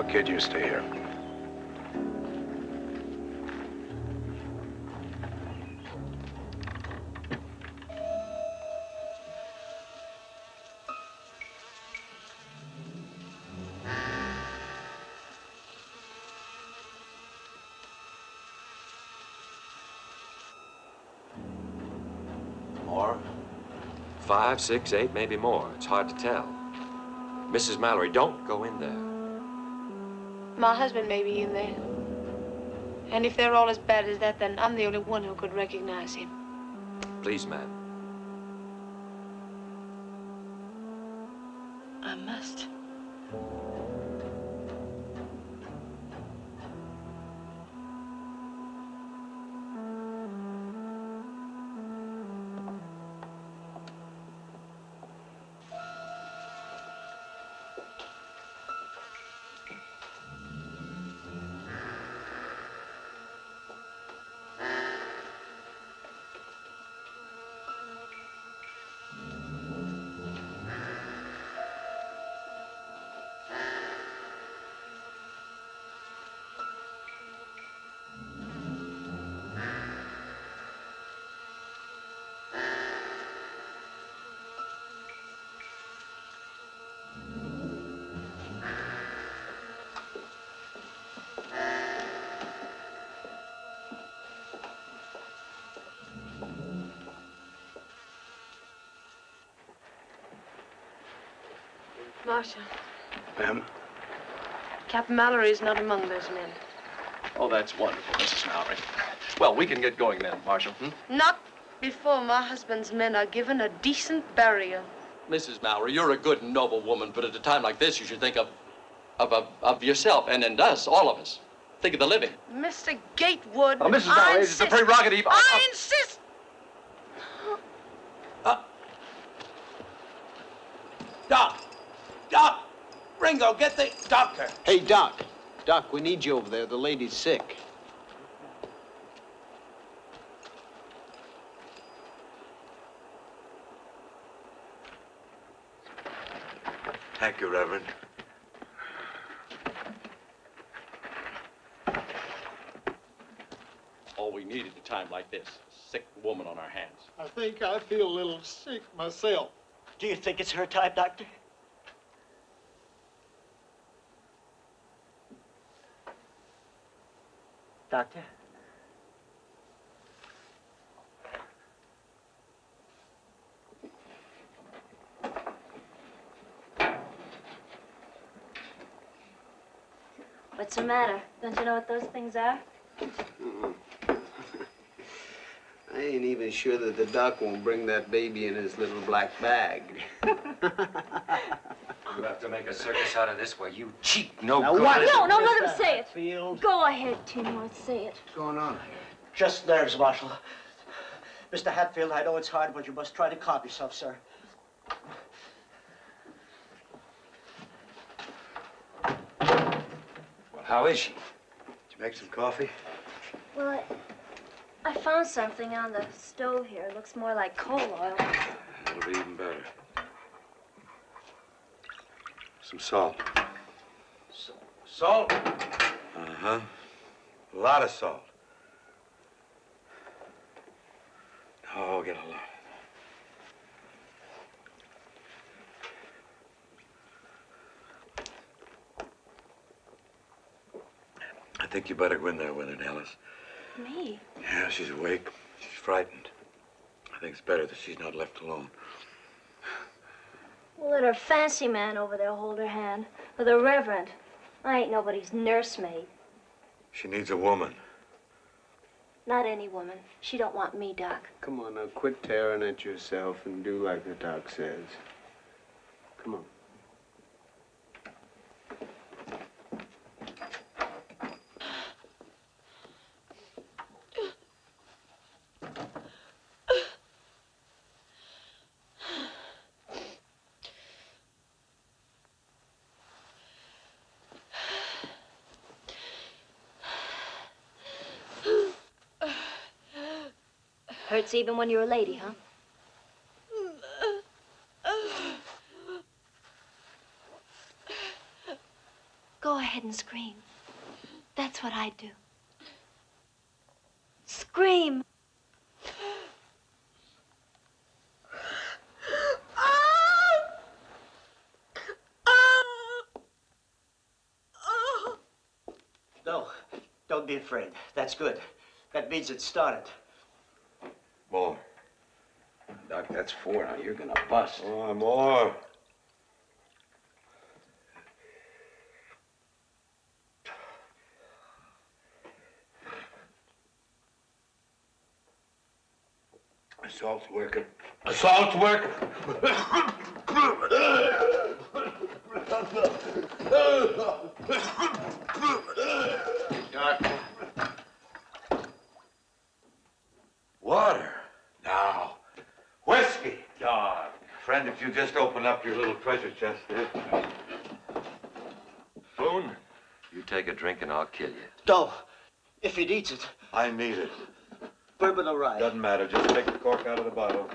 O: Now, kid, you stay here.
E: More? 5, 6, 8, maybe more. It's hard to tell. Mrs. Mallory, don't go in there.
T: My husband may be in there. And if they're all as bad as that, then I'm the only one who could recognize him.
E: Please, ma'am.
T: I must. Marshal,
O: Ma'am?
T: Captain Mallory is not among those men.
M: Oh, that's wonderful, Mrs. Mallory. Well, we can get going then, Marshal.
T: Not before my husband's men are given a decent burial.
M: Mrs. Mallory, you're a good and noble woman, but at a time like this, you should think of yourself and us, all of us. Think of the living.
T: Mr. Gatewood,
M: Oh, Mrs. Mallory, it's a prerogative.
T: I insist.
R: Doc! Ringo, get the doctor. Hey, Doc. Doc, we need you over there. The lady's sick.
A: Thank you, Reverend.
M: All we need at a time like this, a sick woman on our hands.
H: I think I feel a little sick myself.
I: Do you think it's her type, Doctor? Doctor?
C: What's the matter? Don't you know what those things are?
R: I ain't even sure that the doc won't bring that baby in his little black bag.
E: You have to make a circus out of this way. You cheap, no
I: Now
E: good.
I: what?
C: No, let him say it.
I: Hatfield.
C: Go ahead, Timor, say it.
R: What's going on?
I: Just nerves, Marshal. Mr. Hatfield, I know it's hard, but you must try to calm yourself, sir.
E: Well, how is she?
A: Did you make some coffee?
C: Well, I found something on the stove here. It looks more like coal oil.
A: That'll be even better. Some salt.
K: Salt?
A: Uh-huh. A lot of salt. Oh, get a lot. I think you better go in there with her, Alice.
C: Me?
A: Yeah, she's awake. She's frightened. I think it's better that she's not left alone.
C: Well, let her fancy man over there hold her hand. Or the Reverend. I ain't nobody's nursemaid.
A: She needs a woman.
C: Not any woman. She don't want me, Doc.
R: Come on now, quit tearing at yourself and do like the doc says. Come on.
C: Hurts even when you're a lady, huh? Go ahead ahead and scream. That's what I'd do. Scream.
I: No, don't be afraid. That's good. That means it started.
A: More.
K: Doc, that's 4 now. You're gonna bust.
A: Oh, more.
K: Assault's working.
A: Assault's working.
K: Doc.
A: Water. Now. Whiskey. Dog. Friend, if you just open up your little treasure chest there.
E: Boone, you take a drink and I'll kill you.
I: No. If he needs it.
A: I need it.
I: Bourbon or rye?
A: Doesn't matter. Just take the cork out of the bottle.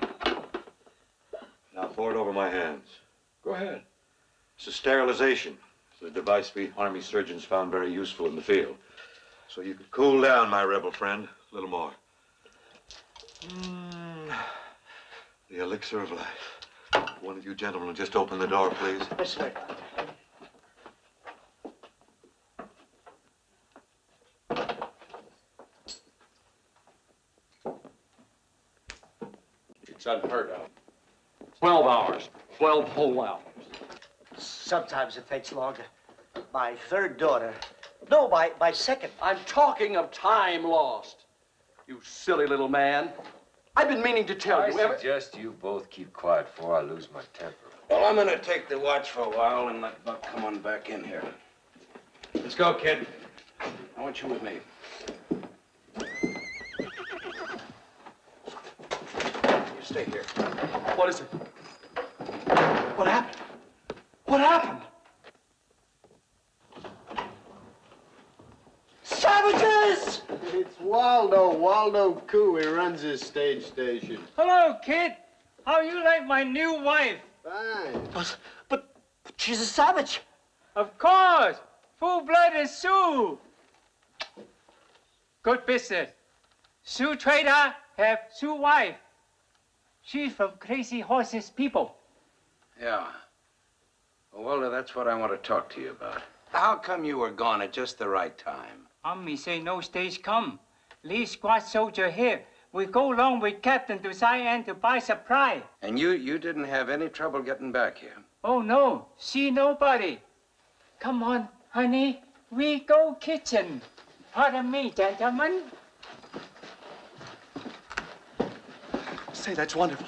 A: Now pour it over my hands.
K: Go ahead.
A: It's a sterilization. It's a device we Army surgeons found very useful in the field. So you could cool down, my rebel friend. A little more. The elixir of life. One of you gentlemen will just open the door, please.
I: Yes, sir.
L: It's unheard of. 12 hours. 12 whole hours.
I: Sometimes it takes longer. My third daughter. No, my second.
L: I'm talking of time lost. You silly little man. I've been meaning to tell you.
E: I suggest you both keep quiet before I lose my temper.
K: Well, I'm gonna take the watch for a while and let Buck come on back in here. Let's go, kid. I want you with me. You stay here.
L: What is it? What happened? What happened?
R: Savages! It's Waldo Coo. He runs this stage station.
U: Hello, kid. How you like my new wife?
R: Fine.
I: But she's a savage.
U: Of course. Full-blooded Sioux. Good business. Sioux trader have Sioux wife. She's from Crazy Horses people.
K: Yeah. Well, Walter, that's what I want to talk to you about. How come you were gone at just the right time?
U: Army say no stage come. Lee squad soldier here. We go along with Captain to Cheyenne to buy supply.
K: And you didn't have any trouble getting back here?
U: Oh, no. See nobody. Come on, honey. We go kitchen. Pardon me, gentlemen.
L: Say, that's wonderful.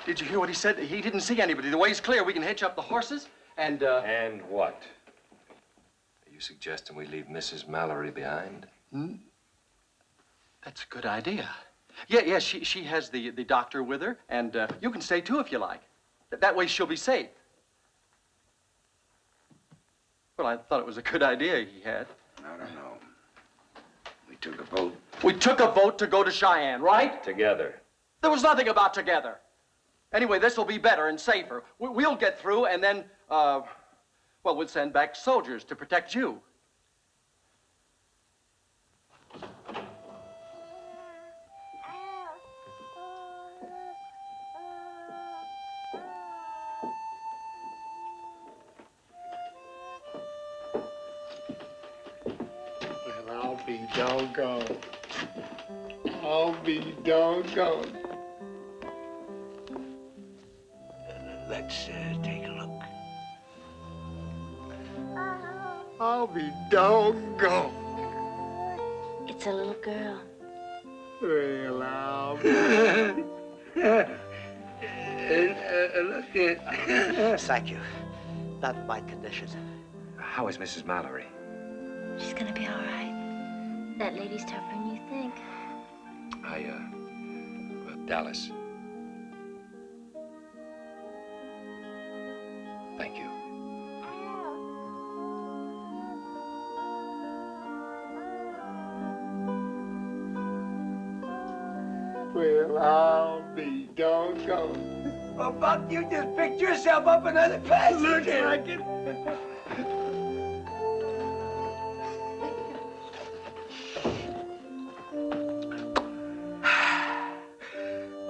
L: Did you hear what he said? He didn't see anybody. The way's clear. We can hitch up the horses and,
E: And what? Are you suggesting we leave Mrs. Mallory behind?
L: That's a good idea. Yeah, she has the doctor with her, and you can stay too if you like. That way she'll be safe. Well, I thought it was a good idea he had.
K: I don't know. We took a vote.
L: We took a vote to go to Cheyenne, right?
E: Together.
L: There was nothing about together. Anyway, this will be better and safer. We'll get through, and then, well, we'll send back soldiers to protect you.
R: Well, I'll be doggone. I'll be doggone.
I: Let's take a look.
R: I'll be doggone.
C: It's a little girl.
R: Well, I'll be...
I: Thank you. Not my condition.
E: How is Mrs. Mallory?
C: She's gonna be all right. That lady's tougher than you think.
E: Dallas. Thank you.
R: Well, I'll be doggone.
B: Well, Buck, you just picked yourself up another passenger.
R: Looks like it.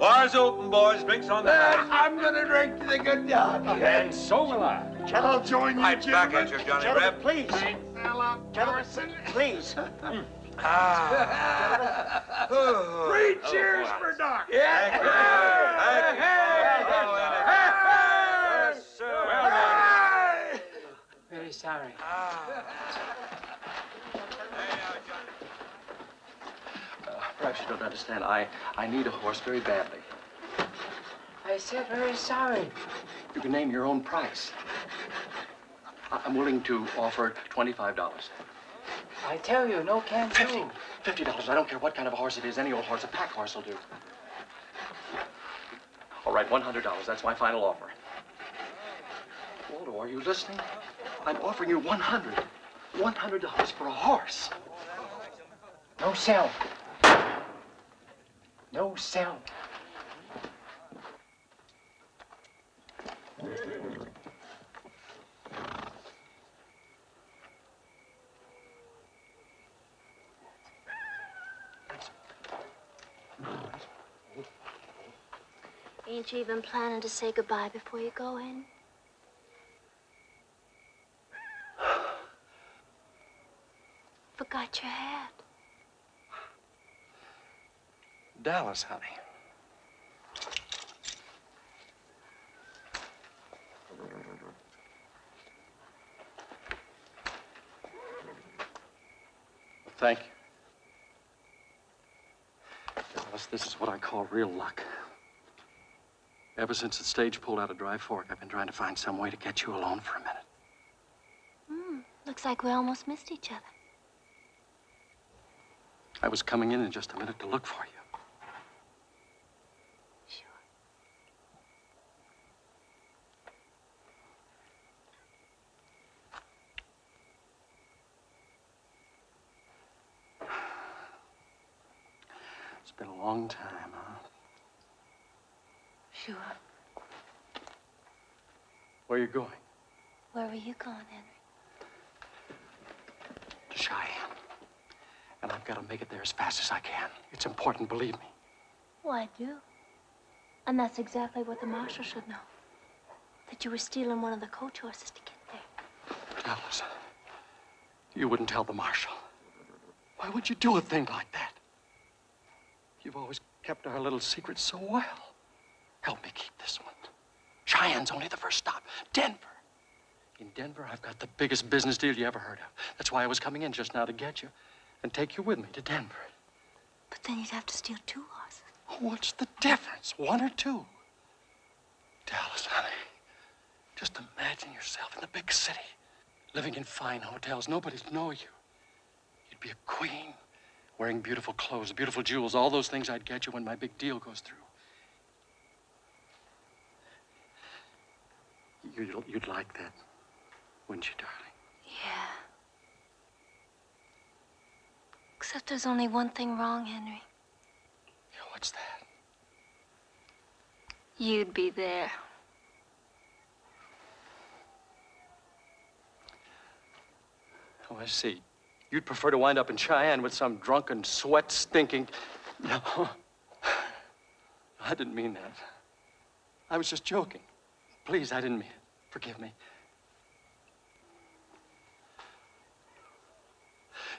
A: Bar's open, boys. Drinks on the house.
H: I'm gonna drink to the good God.
E: And so will I.
H: I'll join you,
A: Right back at you, Johnny Reb.
I: Please. Gentlemen, please.
H: Three cheers for Doc.
A: Thank you. Thank you. Yes, sir.
U: Very sorry.
M: Perhaps you don't understand. I need a horse very badly.
U: I said very sorry.
M: You can name your own price. I'm willing to offer $25.
U: I tell you, no can't do.
M: $50. I don't care what kind of a horse it is. Any old horse, a pack horse will do. All right, $100. That's my final offer. Waldo, are you listening? I'm offering you $100. $100 for a horse.
U: No sell. No sell.
C: Ain't you even planning to say goodbye before you go in? Forgot your hat.
M: Dallas, honey. Thank you. Dallas, this is what I call real luck. Ever since the stage pulled out of Dry Fork, I've been trying to find some way to get you alone for a minute.
C: Looks like we almost missed each other.
M: I was coming in just a minute to look for you. It's been a long time, huh?
C: Sure.
M: Where are you going?
C: Where were you going, Henry?
M: To Cheyenne. And I've got to make it there as fast as I can. It's important, believe me.
C: Oh, I do. And that's exactly what the marshal should know. That you were stealing one of the coach horses to get there.
M: Dallas, you wouldn't tell the marshal. Why would you do a thing like that? You've always kept our little secret so well. Help me keep this one. Cheyenne's only the first stop. Denver. In Denver, I've got the biggest business deal you ever heard of. That's why I was coming in just now to get you and take you with me to Denver.
C: But then you'd have to steal 2 horses.
M: What's the difference? 1 or 2? Dallas, honey, just imagine yourself in the big city, living in fine hotels. Nobody'd know you. You'd be a queen, wearing beautiful clothes, beautiful jewels, all those things I'd get you when my big deal goes through. You'd like that, wouldn't you, darling?
C: Yeah. Except there's only one thing wrong, Henry.
M: Yeah, what's that?
C: You'd be there.
M: Oh, I see. You'd prefer to wind up in Cheyenne with some drunken, sweat-stinking... No. I didn't mean that. I was just joking. Please, I didn't mean it. Forgive me.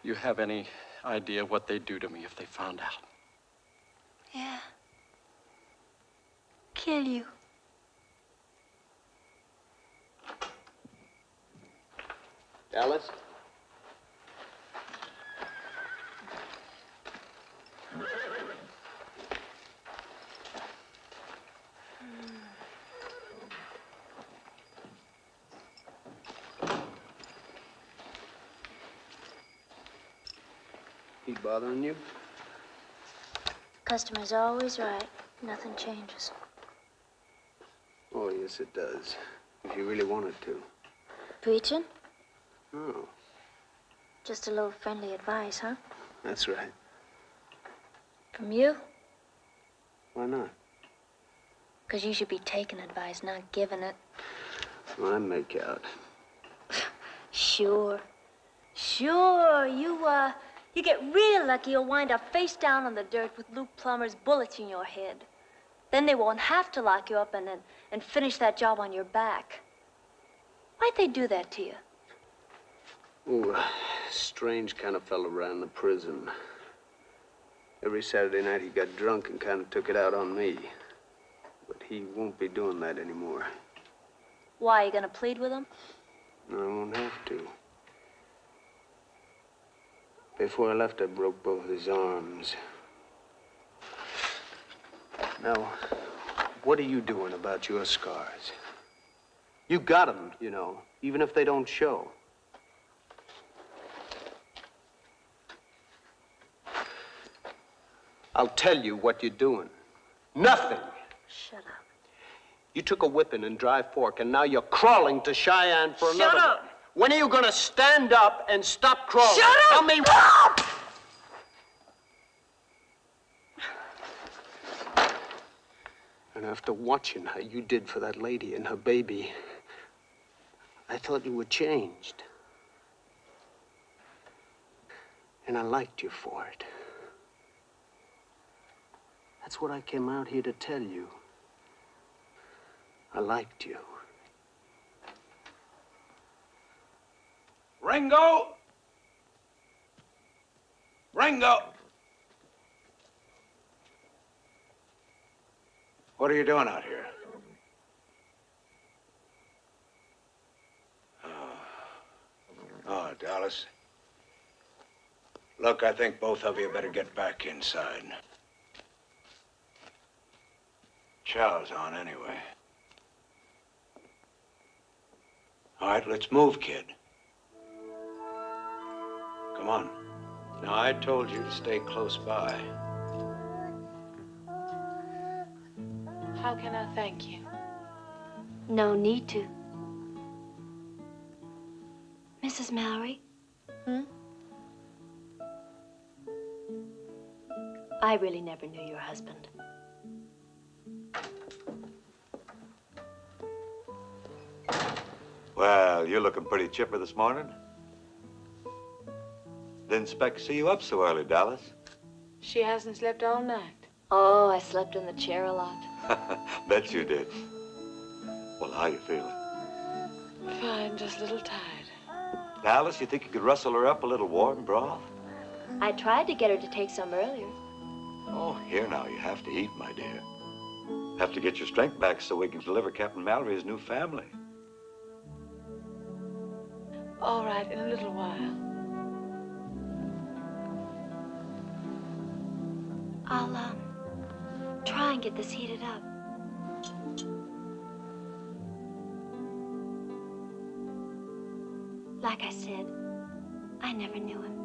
M: You have any idea what they'd do to me if they found out?
C: Yeah. Kill you.
R: Dallas? He bothering you?
C: Customer's always right. Nothing changes.
R: Oh, yes, it does. If you really wanted to.
C: Preaching?
R: Oh,
C: Just a little friendly advice, huh?
R: that's right.
C: From you?
R: Why not?
C: 'Cause you should be taking advice, not giving it.
R: Well, I make out.
C: Sure. Sure. You get real lucky, you'll wind up face down on the dirt with Luke Plummer's bullets in your head. Then they won't have to lock you up and finish that job on your back. Why'd they do that to you?
R: Ooh, strange kind of fella ran the prison. Every Saturday night he got drunk and kind of took it out on me. But he won't be doing that anymore.
C: Why, you gonna plead with him?
R: No, I won't have to. Before I left, I broke both his arms. Now, what are you doing about your scars? You got them, you know, even if they don't show. I'll tell you what you're doing. Nothing.
C: Shut up.
R: You took a whipping and dry fork, and now you're crawling to Cheyenne for another.
J: Shut up!
R: One. When are you gonna stand up and stop crawling?
J: Shut up!
R: Tell me. And after watching how you did for that lady and her baby, I thought you were changed. And I liked you for it. That's what I came out here to tell you. I liked you.
K: Ringo! Ringo! What are you doing out here? Oh, Dallas. Look, I think both of you better get back inside. Chow's on anyway. All right, let's move, kid. Come on. Now, I told you to stay close by.
T: How can I thank you?
C: No need to. Mrs. Mallory? I really never knew your husband.
A: Well, you're looking pretty chipper this morning. Didn't expect to see you up so early, Dallas.
T: She hasn't slept all night.
C: Oh, I slept in the chair a lot.
A: Bet you did. Well, how you feeling?
T: Fine, just a little tired.
A: Dallas, you think you could rustle her up a little warm broth?
C: I tried to get her to take some earlier.
A: Oh, here now, you have to eat, my dear. Have to get your strength back so we can deliver Captain Mallory his new family.
T: All right, in a little while.
C: I'll, try and get this heated up. Like I said, I never knew him.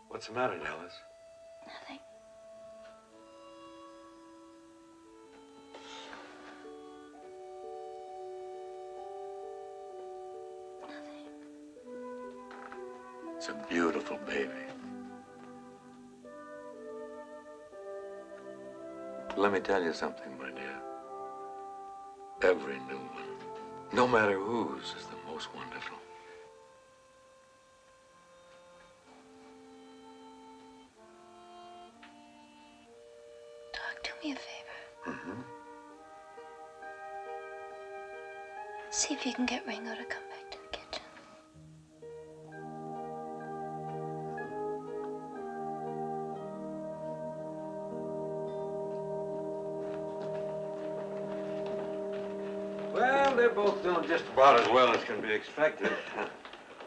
A: What's the matter, Dallas?
C: Nothing.
A: It's a beautiful baby. Let me tell you something, my dear. Every new one, no matter whose, is the most wonderful.
C: Do me a favor.
A: Mm-hmm.
C: See if you can get Ringo to come back to the kitchen.
A: Well, they're both doing just about as well as can be expected.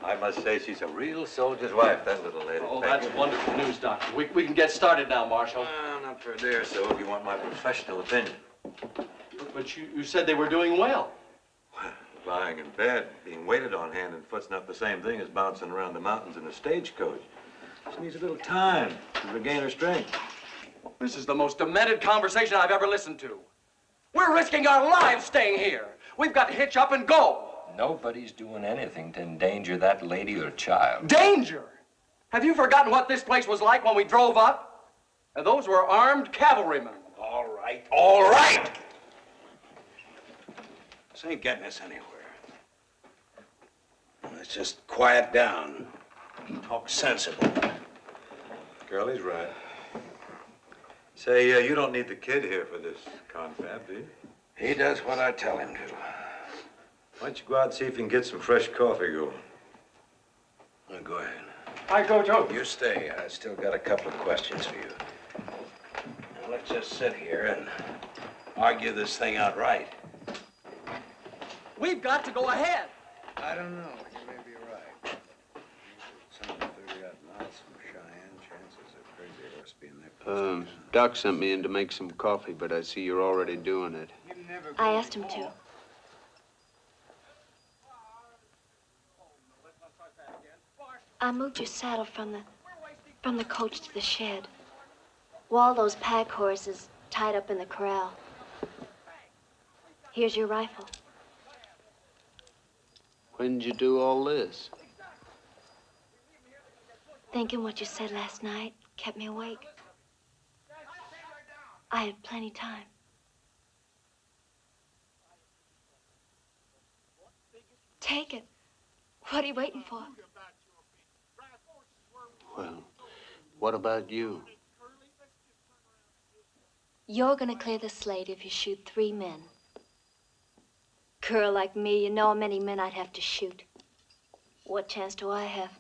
A: I must say she's a real soldier's wife, that little lady.
F: Oh, that's wonderful news, Doctor. We can get started now, Marshal.
A: Well, not for a day or so, if you want my professional opinion.
F: But you said they were doing well.
A: Lying in bed, being waited on hand and foot's not the same thing as bouncing around the mountains in a stagecoach. She needs a little time to regain her strength.
F: This is the most demented conversation I've ever listened to. We're risking our lives staying here. We've got to hitch up and go.
E: Nobody's doing anything to endanger that lady or child.
K: Danger! Have you forgotten what this place was like when we drove up? And those were armed cavalrymen.
S: All right, all right! This ain't getting us anywhere. Let's just quiet down. Talk sensible.
A: Curly's right. Say, you don't need the kid here for this confab, do you?
S: He does what I tell him to.
A: Why don't you go out and see if you can get some fresh coffee going?
S: Well, go ahead.
K: I go too.
S: You stay. I still got a couple of questions for you. Now, let's just sit here and argue this thing out right.
K: We've got to go ahead.
O: I don't know. You may be right. Some 30-odd knots from Cheyenne. Chances of crazy horse being there.
R: Doc sent me in to make some coffee, but I see you're already doing it.
C: I asked him to. I moved your saddle from the coach to the shed. Waldo's pack horse is tied up in the corral. Here's your rifle.
R: When did you do all this?
C: Thinking what you said last night kept me awake. I had plenty time. Take it. What are you waiting for?
R: Well, what about you?
C: You're gonna clear the slate if you shoot 3 men. Girl like me, you know how many men I'd have to shoot. What chance do I have?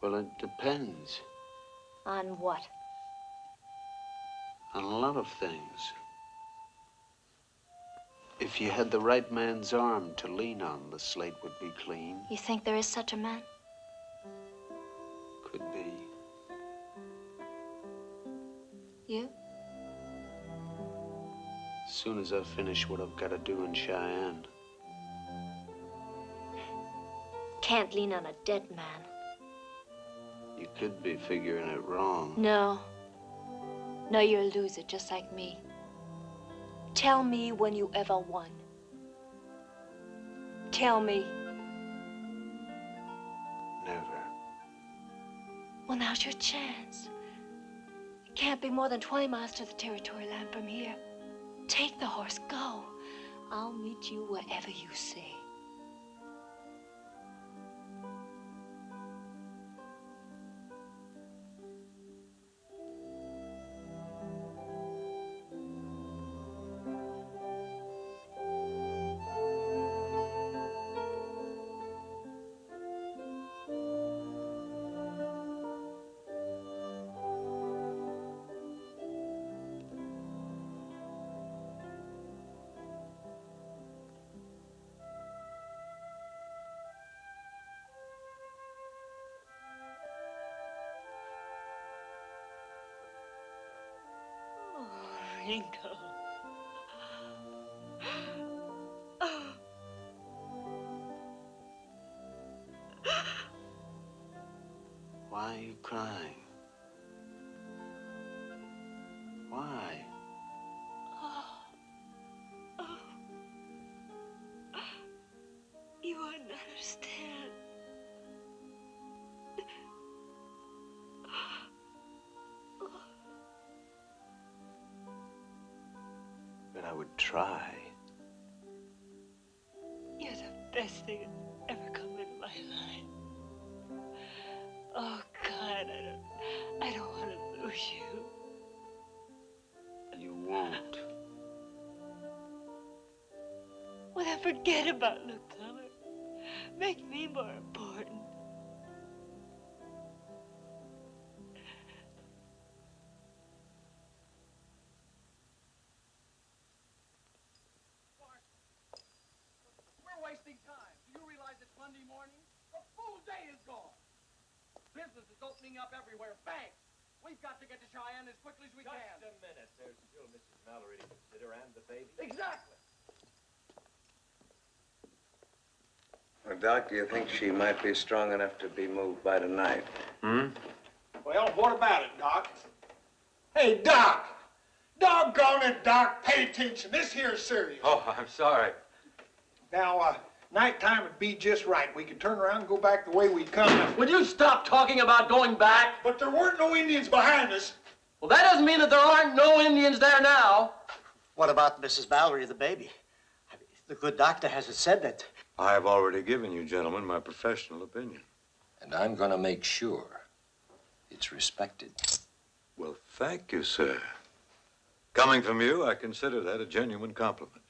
R: Well, it depends
C: On what?
R: on a lot of things. If you had the right man's arm to lean on, the slate would be clean.
C: You think there is such a man?
R: Could be.
C: You?
R: As soon as I finish what I've got to do in Cheyenne.
C: Can't lean on a dead man.
R: You could be figuring it wrong.
C: No. No, you're a loser, just like me. Tell me when you ever won. Tell me.
R: Never.
C: Well, now's your chance. It can't be more than 20 miles to the territory line from here. Take the horse, go. I'll meet you wherever you say. Ringo.
R: Why are you crying? Why?
C: You wouldn't understand.
R: But I would try.
C: You're the best thing that's ever come into my life. Oh, God, I don't want to lose you.
R: You won't.
C: Well, then forget about Luke Plummer. Make me more important.
K: We're wasting time. Do you realize it's Monday morning? A full day is gone. Business is opening up everywhere. Banks. We've got to get to Cheyenne as quickly as we can.
E: Just a minute. There's still Mrs. Mallory to consider and the baby.
K: Exactly.
O: Well, Doc, do you think she might be strong enough to be moved by tonight?
H: Well, what about it, Doc? Hey, Doc! Doggone it, Doc. Pay attention. This here's serious.
A: Oh, I'm sorry.
H: Now, nighttime would be just right. We could turn around and go back the way we come.
N: Would you stop talking about going back?
H: But there weren't no Indians behind us.
N: Well, that doesn't mean that there aren't no Indians there now.
I: What about Mrs. Valerie, the baby? The good doctor hasn't said that.
A: I have already given you, gentlemen, my professional opinion.
E: And I'm gonna make sure it's respected.
A: Well, thank you, sir. Coming from you, I consider that a genuine compliment.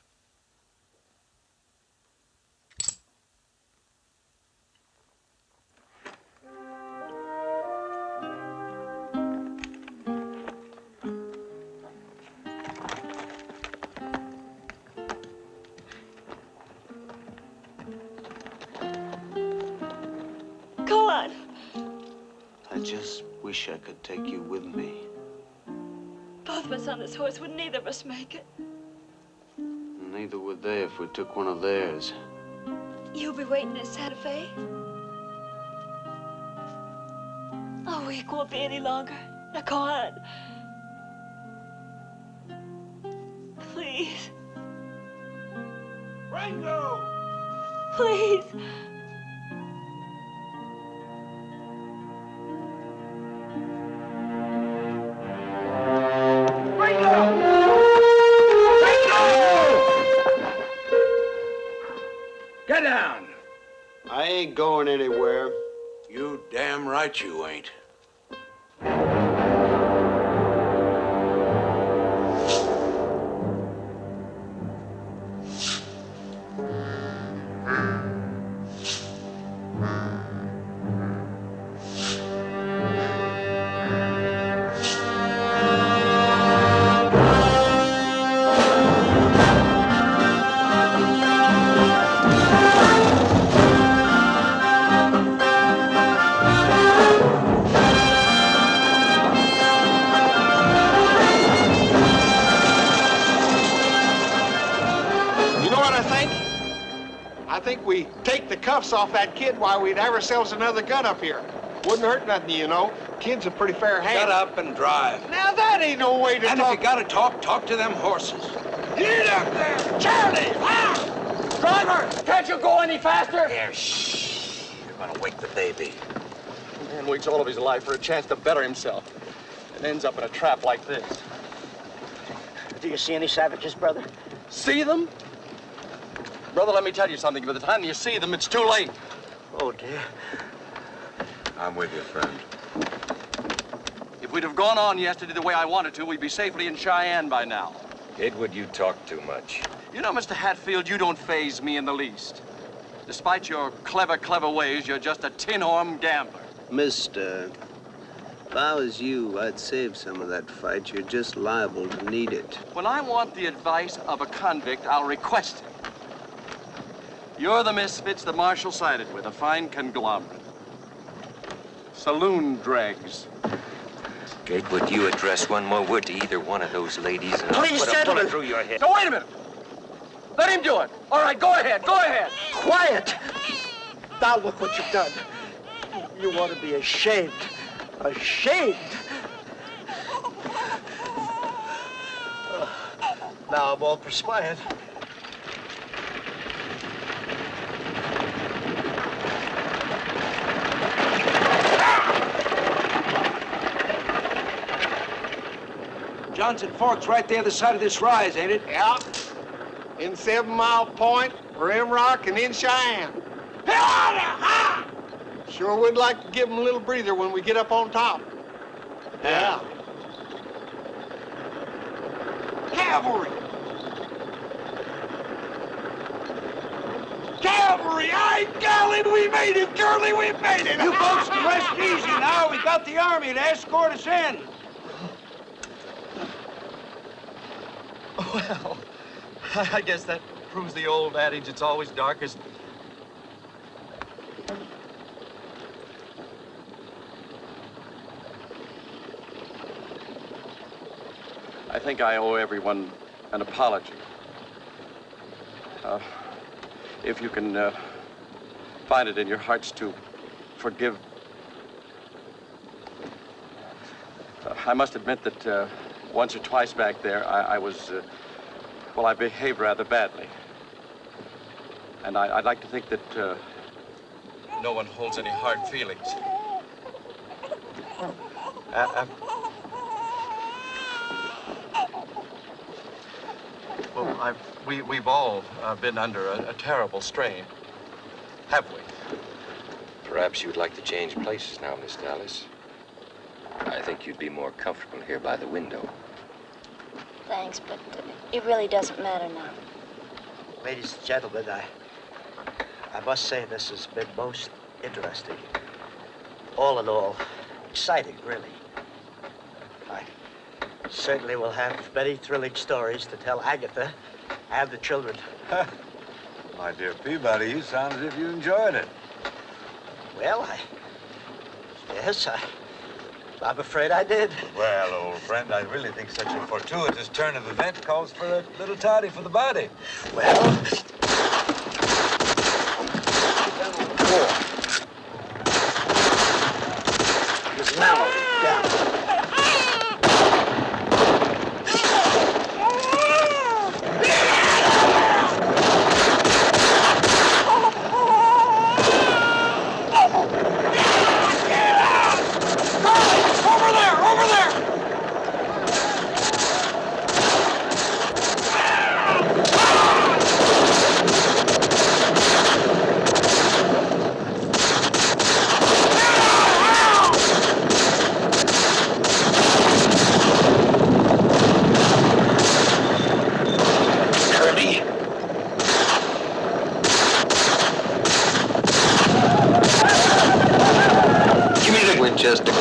J: Go on.
R: I just wish I could take you with me.
J: Both of us on this horse would neither of us make it.
R: Neither would they if we took one of theirs.
J: You'll be waiting in Santa Fe? A week won't be any longer. Now go on. Please.
B: Ringo!
J: Please.
K: Get down.
R: I ain't going anywhere.
K: You damn right you ain't.
H: I think we take the cuffs off that kid while we'd have ourselves another gun up here. Wouldn't hurt nothing, you know. Kid's a pretty fair hand.
K: Shut up and drive.
H: Now that ain't no way to
K: and
H: talk.
K: if you gotta talk to them horses.
B: Get up there! Charlie!
N: Driver, can't you go any faster?
K: Here, shh. You're gonna wake the baby.
N: A man waits all of his life for a chance to better himself and ends up in a trap like this.
I: Do you see any savages, brother?
N: See them? Brother, let me tell you something. By the time you see them, it's too late.
I: Oh, dear.
A: I'm with you, friend.
N: If we'd have gone on yesterday the way I wanted to, we'd be safely in Cheyenne by now.
E: Gatewood, you talk too much.
N: You know, Mr. Hatfield, you don't faze me in the least. Despite your clever ways, you're just a tin-horn gambler.
R: Mister, if I was you, I'd save some of that fight. You're just liable to need it.
N: When I want the advice of a convict, I'll request it. You're the misfits the marshal sided with, a fine conglomerate. Saloon dregs.
E: Gatewood, you address one more word to either one of those ladies, and I'll
N: Please,
E: put a
N: gentlemen.
E: bullet through your head.
N: Now, wait a minute. Let him do it. All right, go ahead, go ahead.
I: Quiet! Now look what you've done. You ought to be ashamed. Ashamed! Now I'm all perspired.
K: Johnson Fork's right there, the side of this rise, ain't it?
H: Yeah. In 7 Mile Point, Rim Rock, and in Cheyenne. Sure would like to give them a little breather when we get up on top. Yeah.
B: Cavalry! Cavalry! Ay, golly, we made it, Curly, we made it!
K: You folks can rest easy now. We got the army to escort us in.
N: Well, I guess that proves the old adage, it's always darkest. I think I owe everyone an apology. If you can find it in your hearts to forgive. I must admit that once or twice back there, I was, well, I behaved rather badly. And I'd like to think that no one holds any hard feelings. Well, we've all been under a terrible strain, have we?
E: Perhaps you'd like to change places now, Miss Dallas. I think you'd be more comfortable here by the window.
C: Thanks, but it really doesn't matter now.
I: Ladies and gentlemen, I must say this has been most interesting. All in all, exciting, really. I certainly will have many thrilling stories to tell Agatha and the children.
O: My dear Peabody, you sound as if you enjoyed it.
I: Well, yes, I'm afraid I did.
O: Well, old friend, I really think such a fortuitous turn of events calls for a little toddy for the body.
I: Well...
N: Winchester.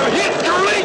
B: Hit your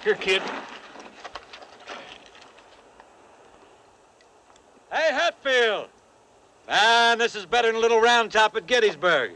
L: Here, kid.
A: Hey, Hatfield! Man, this is better than a little round top at Gettysburg.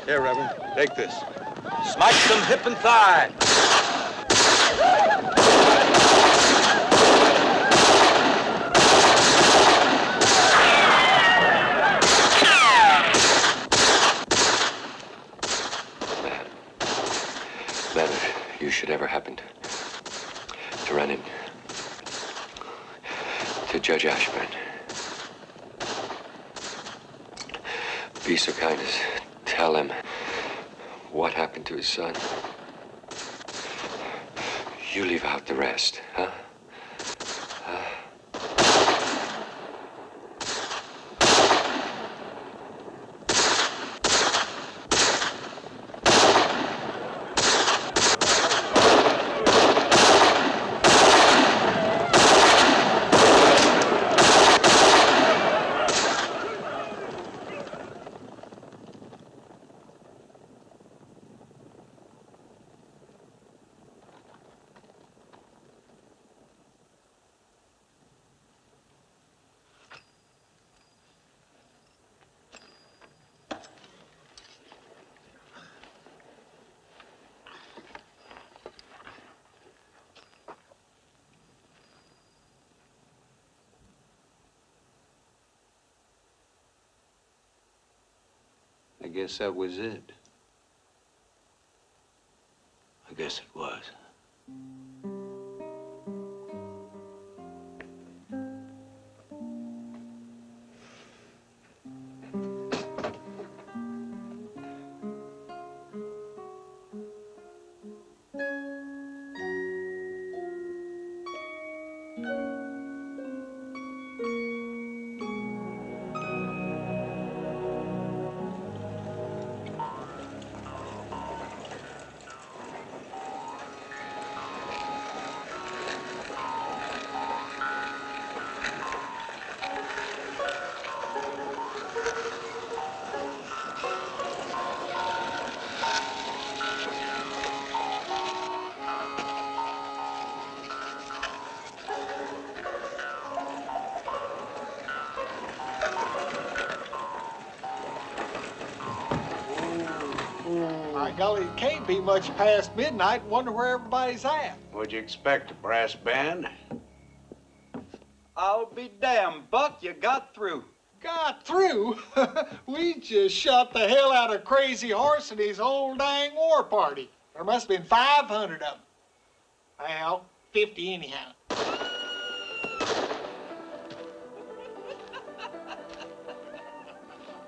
B: Here, Reverend, take this.
A: Smite them hip and thigh.
E: Man, if you should ever happen to run in to Judge Ashburn, be so kind as tell him what happened to his son. You leave out the rest, huh?
O: I guess that was it.
A: I guess it was.
H: My golly, it can't be much past midnight. Wonder where everybody's at.
K: What'd you expect, a brass band?
F: I'll be damned, Buck, you got through.
H: Got through? We just shot the hell out of Crazy Horse and his whole dang war party. There must have been 500 of them. Well, 50 anyhow.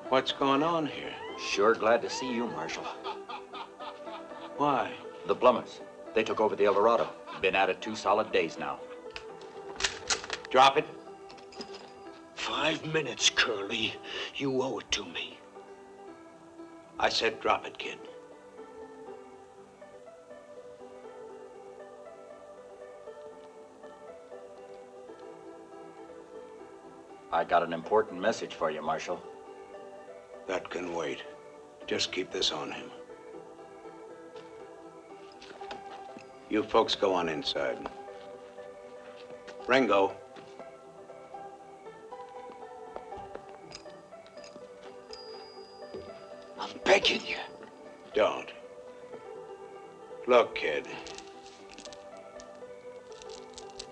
K: What's going on here?
F: Sure glad to see you, Marshal.
K: Why?
F: The Plumbers. They took over the El Dorado. Been at it 2 solid days now.
K: Drop it.
B: 5 minutes, Curly. You owe it to me.
K: I said drop it, kid.
F: I got an important message for you, Marshal.
K: That can wait. Just keep this on him. You folks go on inside. Ringo.
B: I'm begging you.
K: Don't. Look, kid.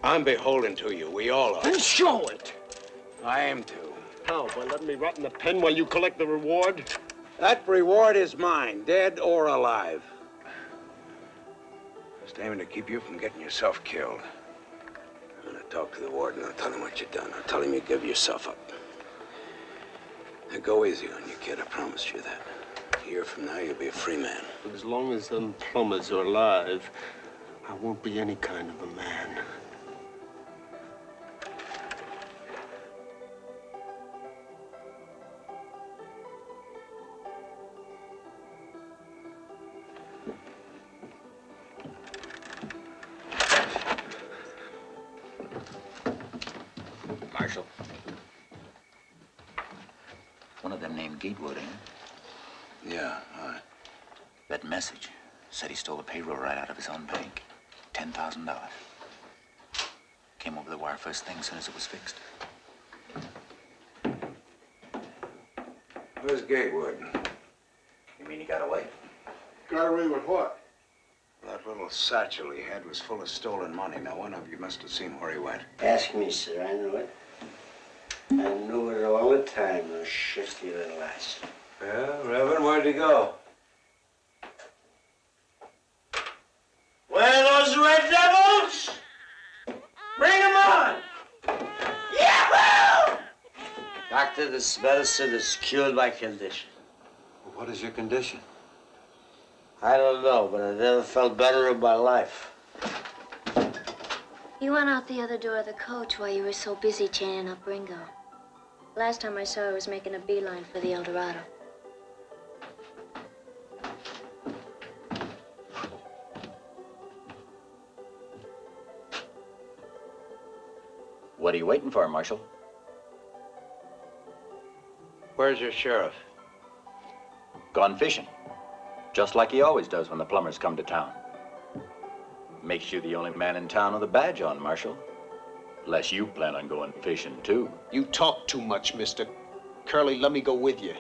K: I'm beholden to you. We all are.
B: Then show it.
K: I am to.
B: How? By letting me rot in the pen while you collect the reward?
K: That reward is mine, dead or alive. Just aiming to keep you from getting yourself killed. I'm gonna talk to the warden. I'll tell him what you've done. I'll tell him you give yourself up. Now go easy on you, kid. I promised you that. A year from now, you'll be a free man.
B: But as long as them plumbers are alive, I won't be any kind of a man.
F: Marshal. One of them named Gatewood, ain't it?
K: Yeah, aye.
F: That message said he stole the payroll right out of his own bank. $10,000. Came over the wire first thing as soon as it was fixed.
K: Where's Gatewood?
F: You mean he got away?
B: Got away with what?
K: That little satchel he had was full of stolen money. Now, one of you must have seen where he went.
I: Ask me, sir. I knew it. I knew it all the time, those shifty little ass.
K: Yeah, Reverend, where'd he go?
I: Where are those red devils? Bring them on! Yahoo! Doctor, this medicine has cured my condition.
K: What is your condition?
I: I don't know, but I never felt better in my life.
C: You went out the other door of the coach while you were so busy chaining up Ringo. Last time I saw her was making a beeline for the El Dorado.
F: What are you waiting for, Marshal?
K: Where's your sheriff?
F: Gone fishing. Just like he always does when the plumbers come to town. Makes you the only man in town with a badge on, Marshal. Unless you plan on going fishing, too.
B: You talk too much, mister. Curly, let me go with you.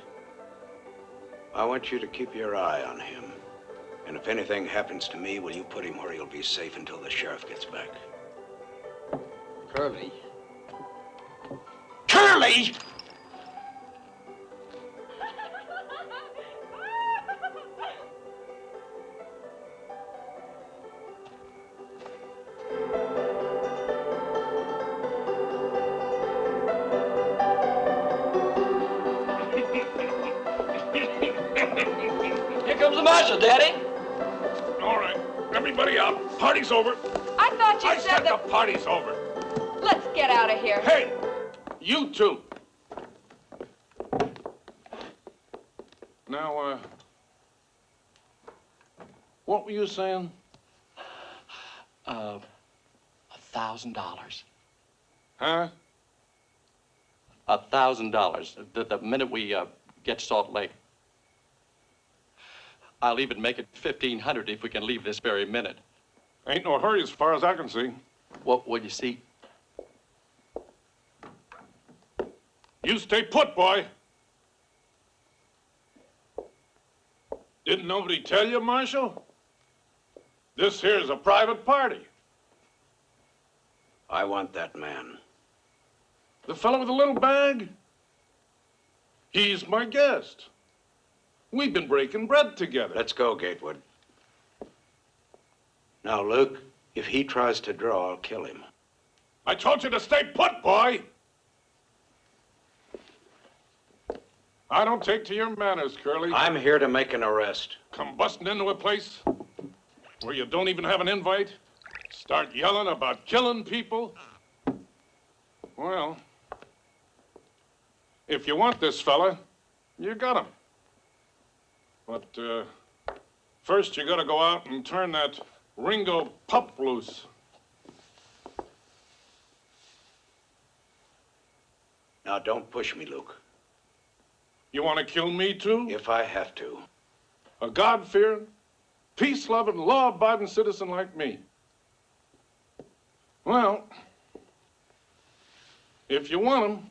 K: I want you to keep your eye on him. And if anything happens to me, will you put him where he'll be safe until the sheriff gets back?
B: Curly? Curly!
N: Here comes the marshal, Daddy.
P: All right, everybody out. Party's over.
G: I thought you
P: I
G: said
P: said the party's over.
G: Let's get out of here.
P: Hey, you two. Now, what were you saying?
N: $1,000.
P: Huh?
N: $1,000. The minute we get Salt Lake. I'll even make it 1,500 if we can leave this very minute.
P: Ain't no hurry as far as I can see.
N: Well, you see,
P: You stay put, boy. Didn't nobody tell you, Marshal? This here's a private party.
K: I want that man.
P: The fellow with the little bag? He's my guest. We've been breaking bread together.
K: Let's go, Gatewood. Now, Luke, if he tries to draw, I'll kill him.
P: I told you to stay put, boy. I don't take to your manners, Curly.
K: I'm here to make an arrest.
P: Come busting into a place where you don't even have an invite, start yelling about killing people. Well, if you want this fella, you got him. But first you gotta go out and turn that Ringo pup loose.
K: Now, don't push me, Luke.
P: You want to kill me, too?
K: If I have to.
P: A God-fearing, peace-loving, law-abiding citizen like me. Well, if you want him,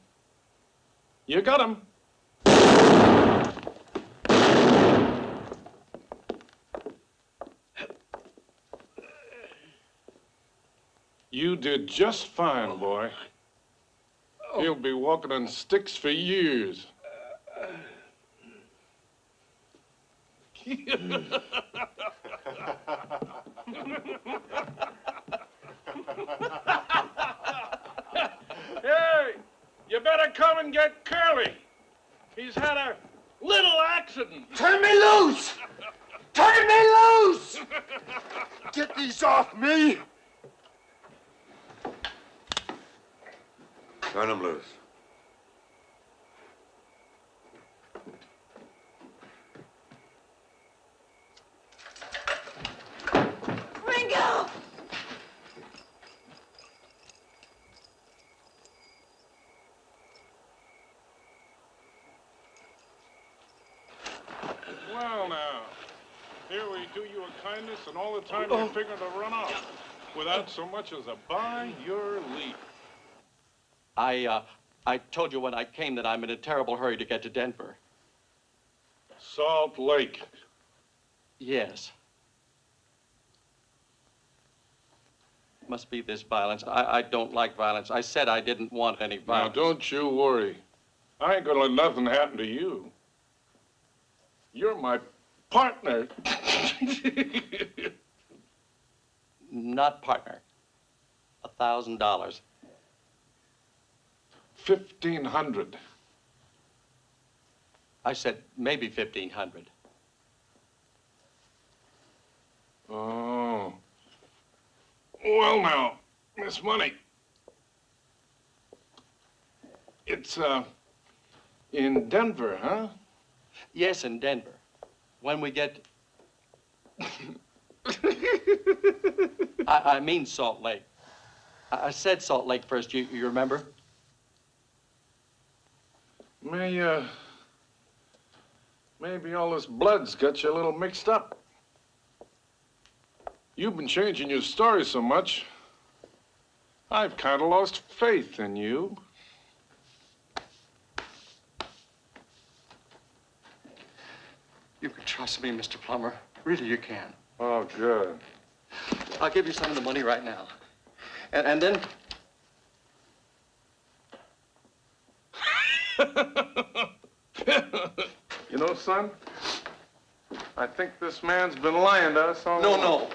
P: you got him. You did just fine, boy. He'll be walking on sticks for years. Hey, you better come and get Curly. He's had a little accident.
B: Turn me loose! Turn me loose! Get these off me!
A: Turn him loose.
J: Ringo!
P: Well, now, here we do you a kindness, and all the time you're figuring to run off without so much as a by your leave.
N: I told you when I came that I'm in a terrible hurry to get to Denver.
P: Salt Lake.
N: Yes. Must be this violence. I don't like violence. I said I didn't want any
P: Now,
N: violence.
P: don't you worry. I ain't gonna let nothing happen to you. You're my partner.
N: Not partner. $1,000.
P: 1,500.
N: I said maybe 1,500.
P: Oh. Well, now, Miss Money. It's, in Denver, huh?
N: Yes, in Denver. When we get... I mean Salt Lake. I said Salt Lake first, you remember?
P: Maybe all this blood's got you a little mixed up. You've been changing your story so much, I've kind of lost faith in you.
N: You can trust me, Mr. Plummer. Really, you can.
P: Oh, good.
N: I'll give you some of the money right now. And then...
P: You know, son, I think this man's been lying to us all along.
N: No.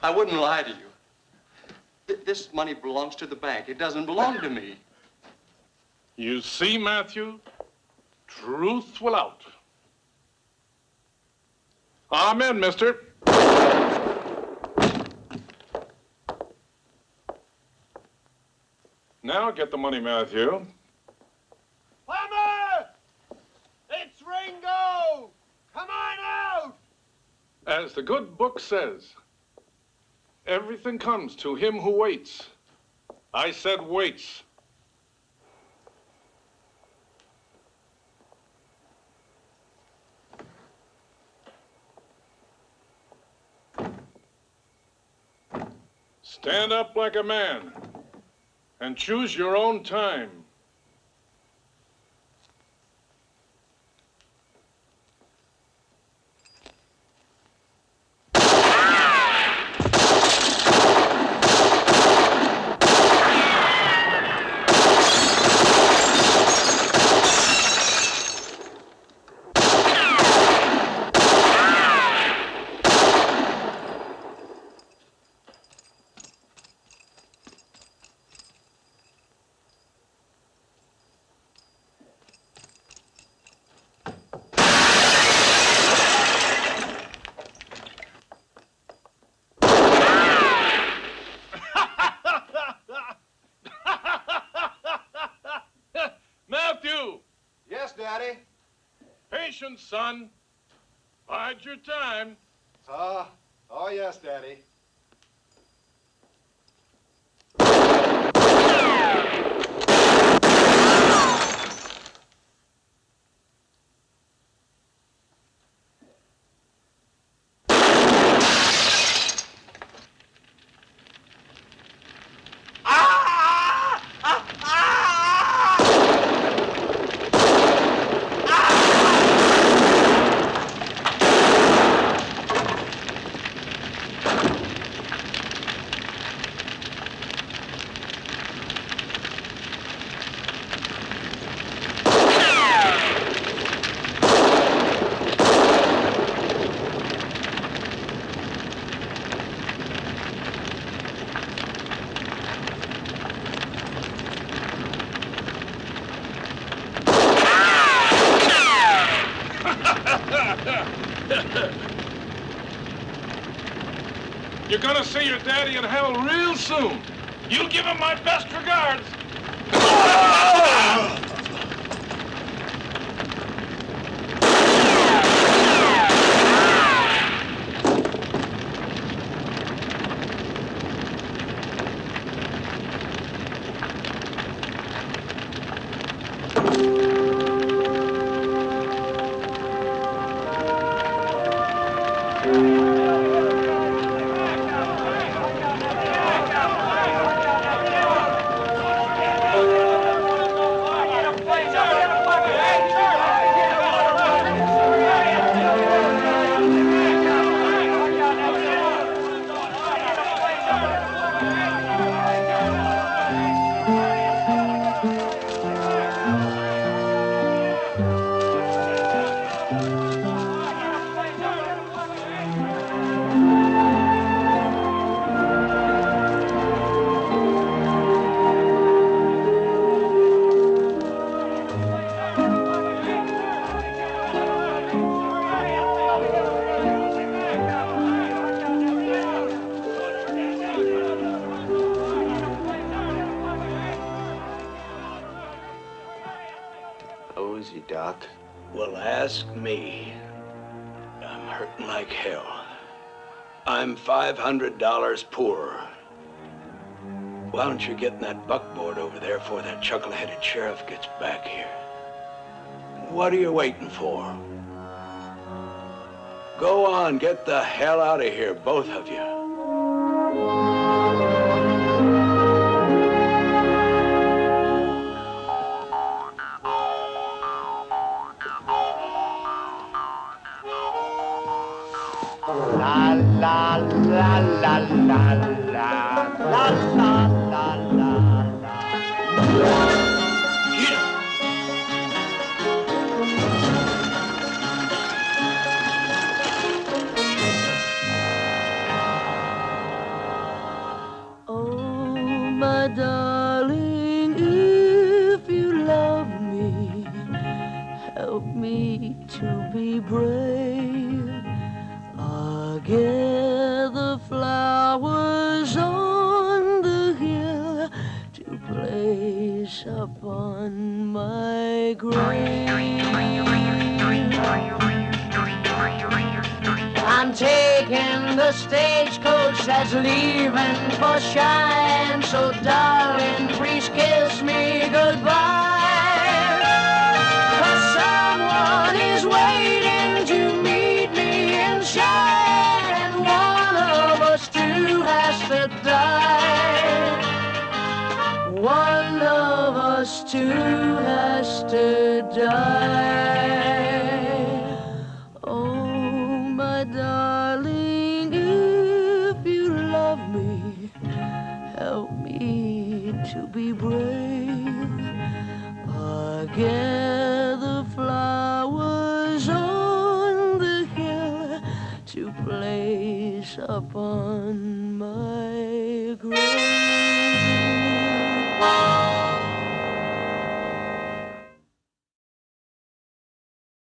N: I wouldn't lie to you. This money belongs to the bank. It doesn't belong to me.
P: You see, Matthew, truth will out. Amen, mister. Now get the money, Matthew.
B: Plummer! It's Ringo! Come on out!
P: As the good book says, everything comes to him who waits. I said waits. Stand up like a man and choose your own time.
B: Daddy.
P: Patience, son. Bide your time.
B: Oh, yes, Daddy.
P: You're gonna see your daddy in hell real soon. You give him my best regards.
K: How is he, Doc? Well, ask me. I'm hurting like hell. I'm $500 poorer. Why don't you get in that buckboard over there before that chuckle-headed sheriff gets back here? What are you waiting for? Go on, get the hell out of here, both of you.
J: La la la la la la la la la la.
D: Oh, my darling, if you love me, help me to be brave. I'll gather flowers on the hill to place upon my grave. I'm taking the stagecoach that's leaving for Cheyenne, so darling, please kiss me goodbye. 'Cause someone is waiting to meet me in Cheyenne, and one of us two has to die. One of us two has to die. My darling, if you love me, help me to be brave. I'll gather flowers on the hill to place upon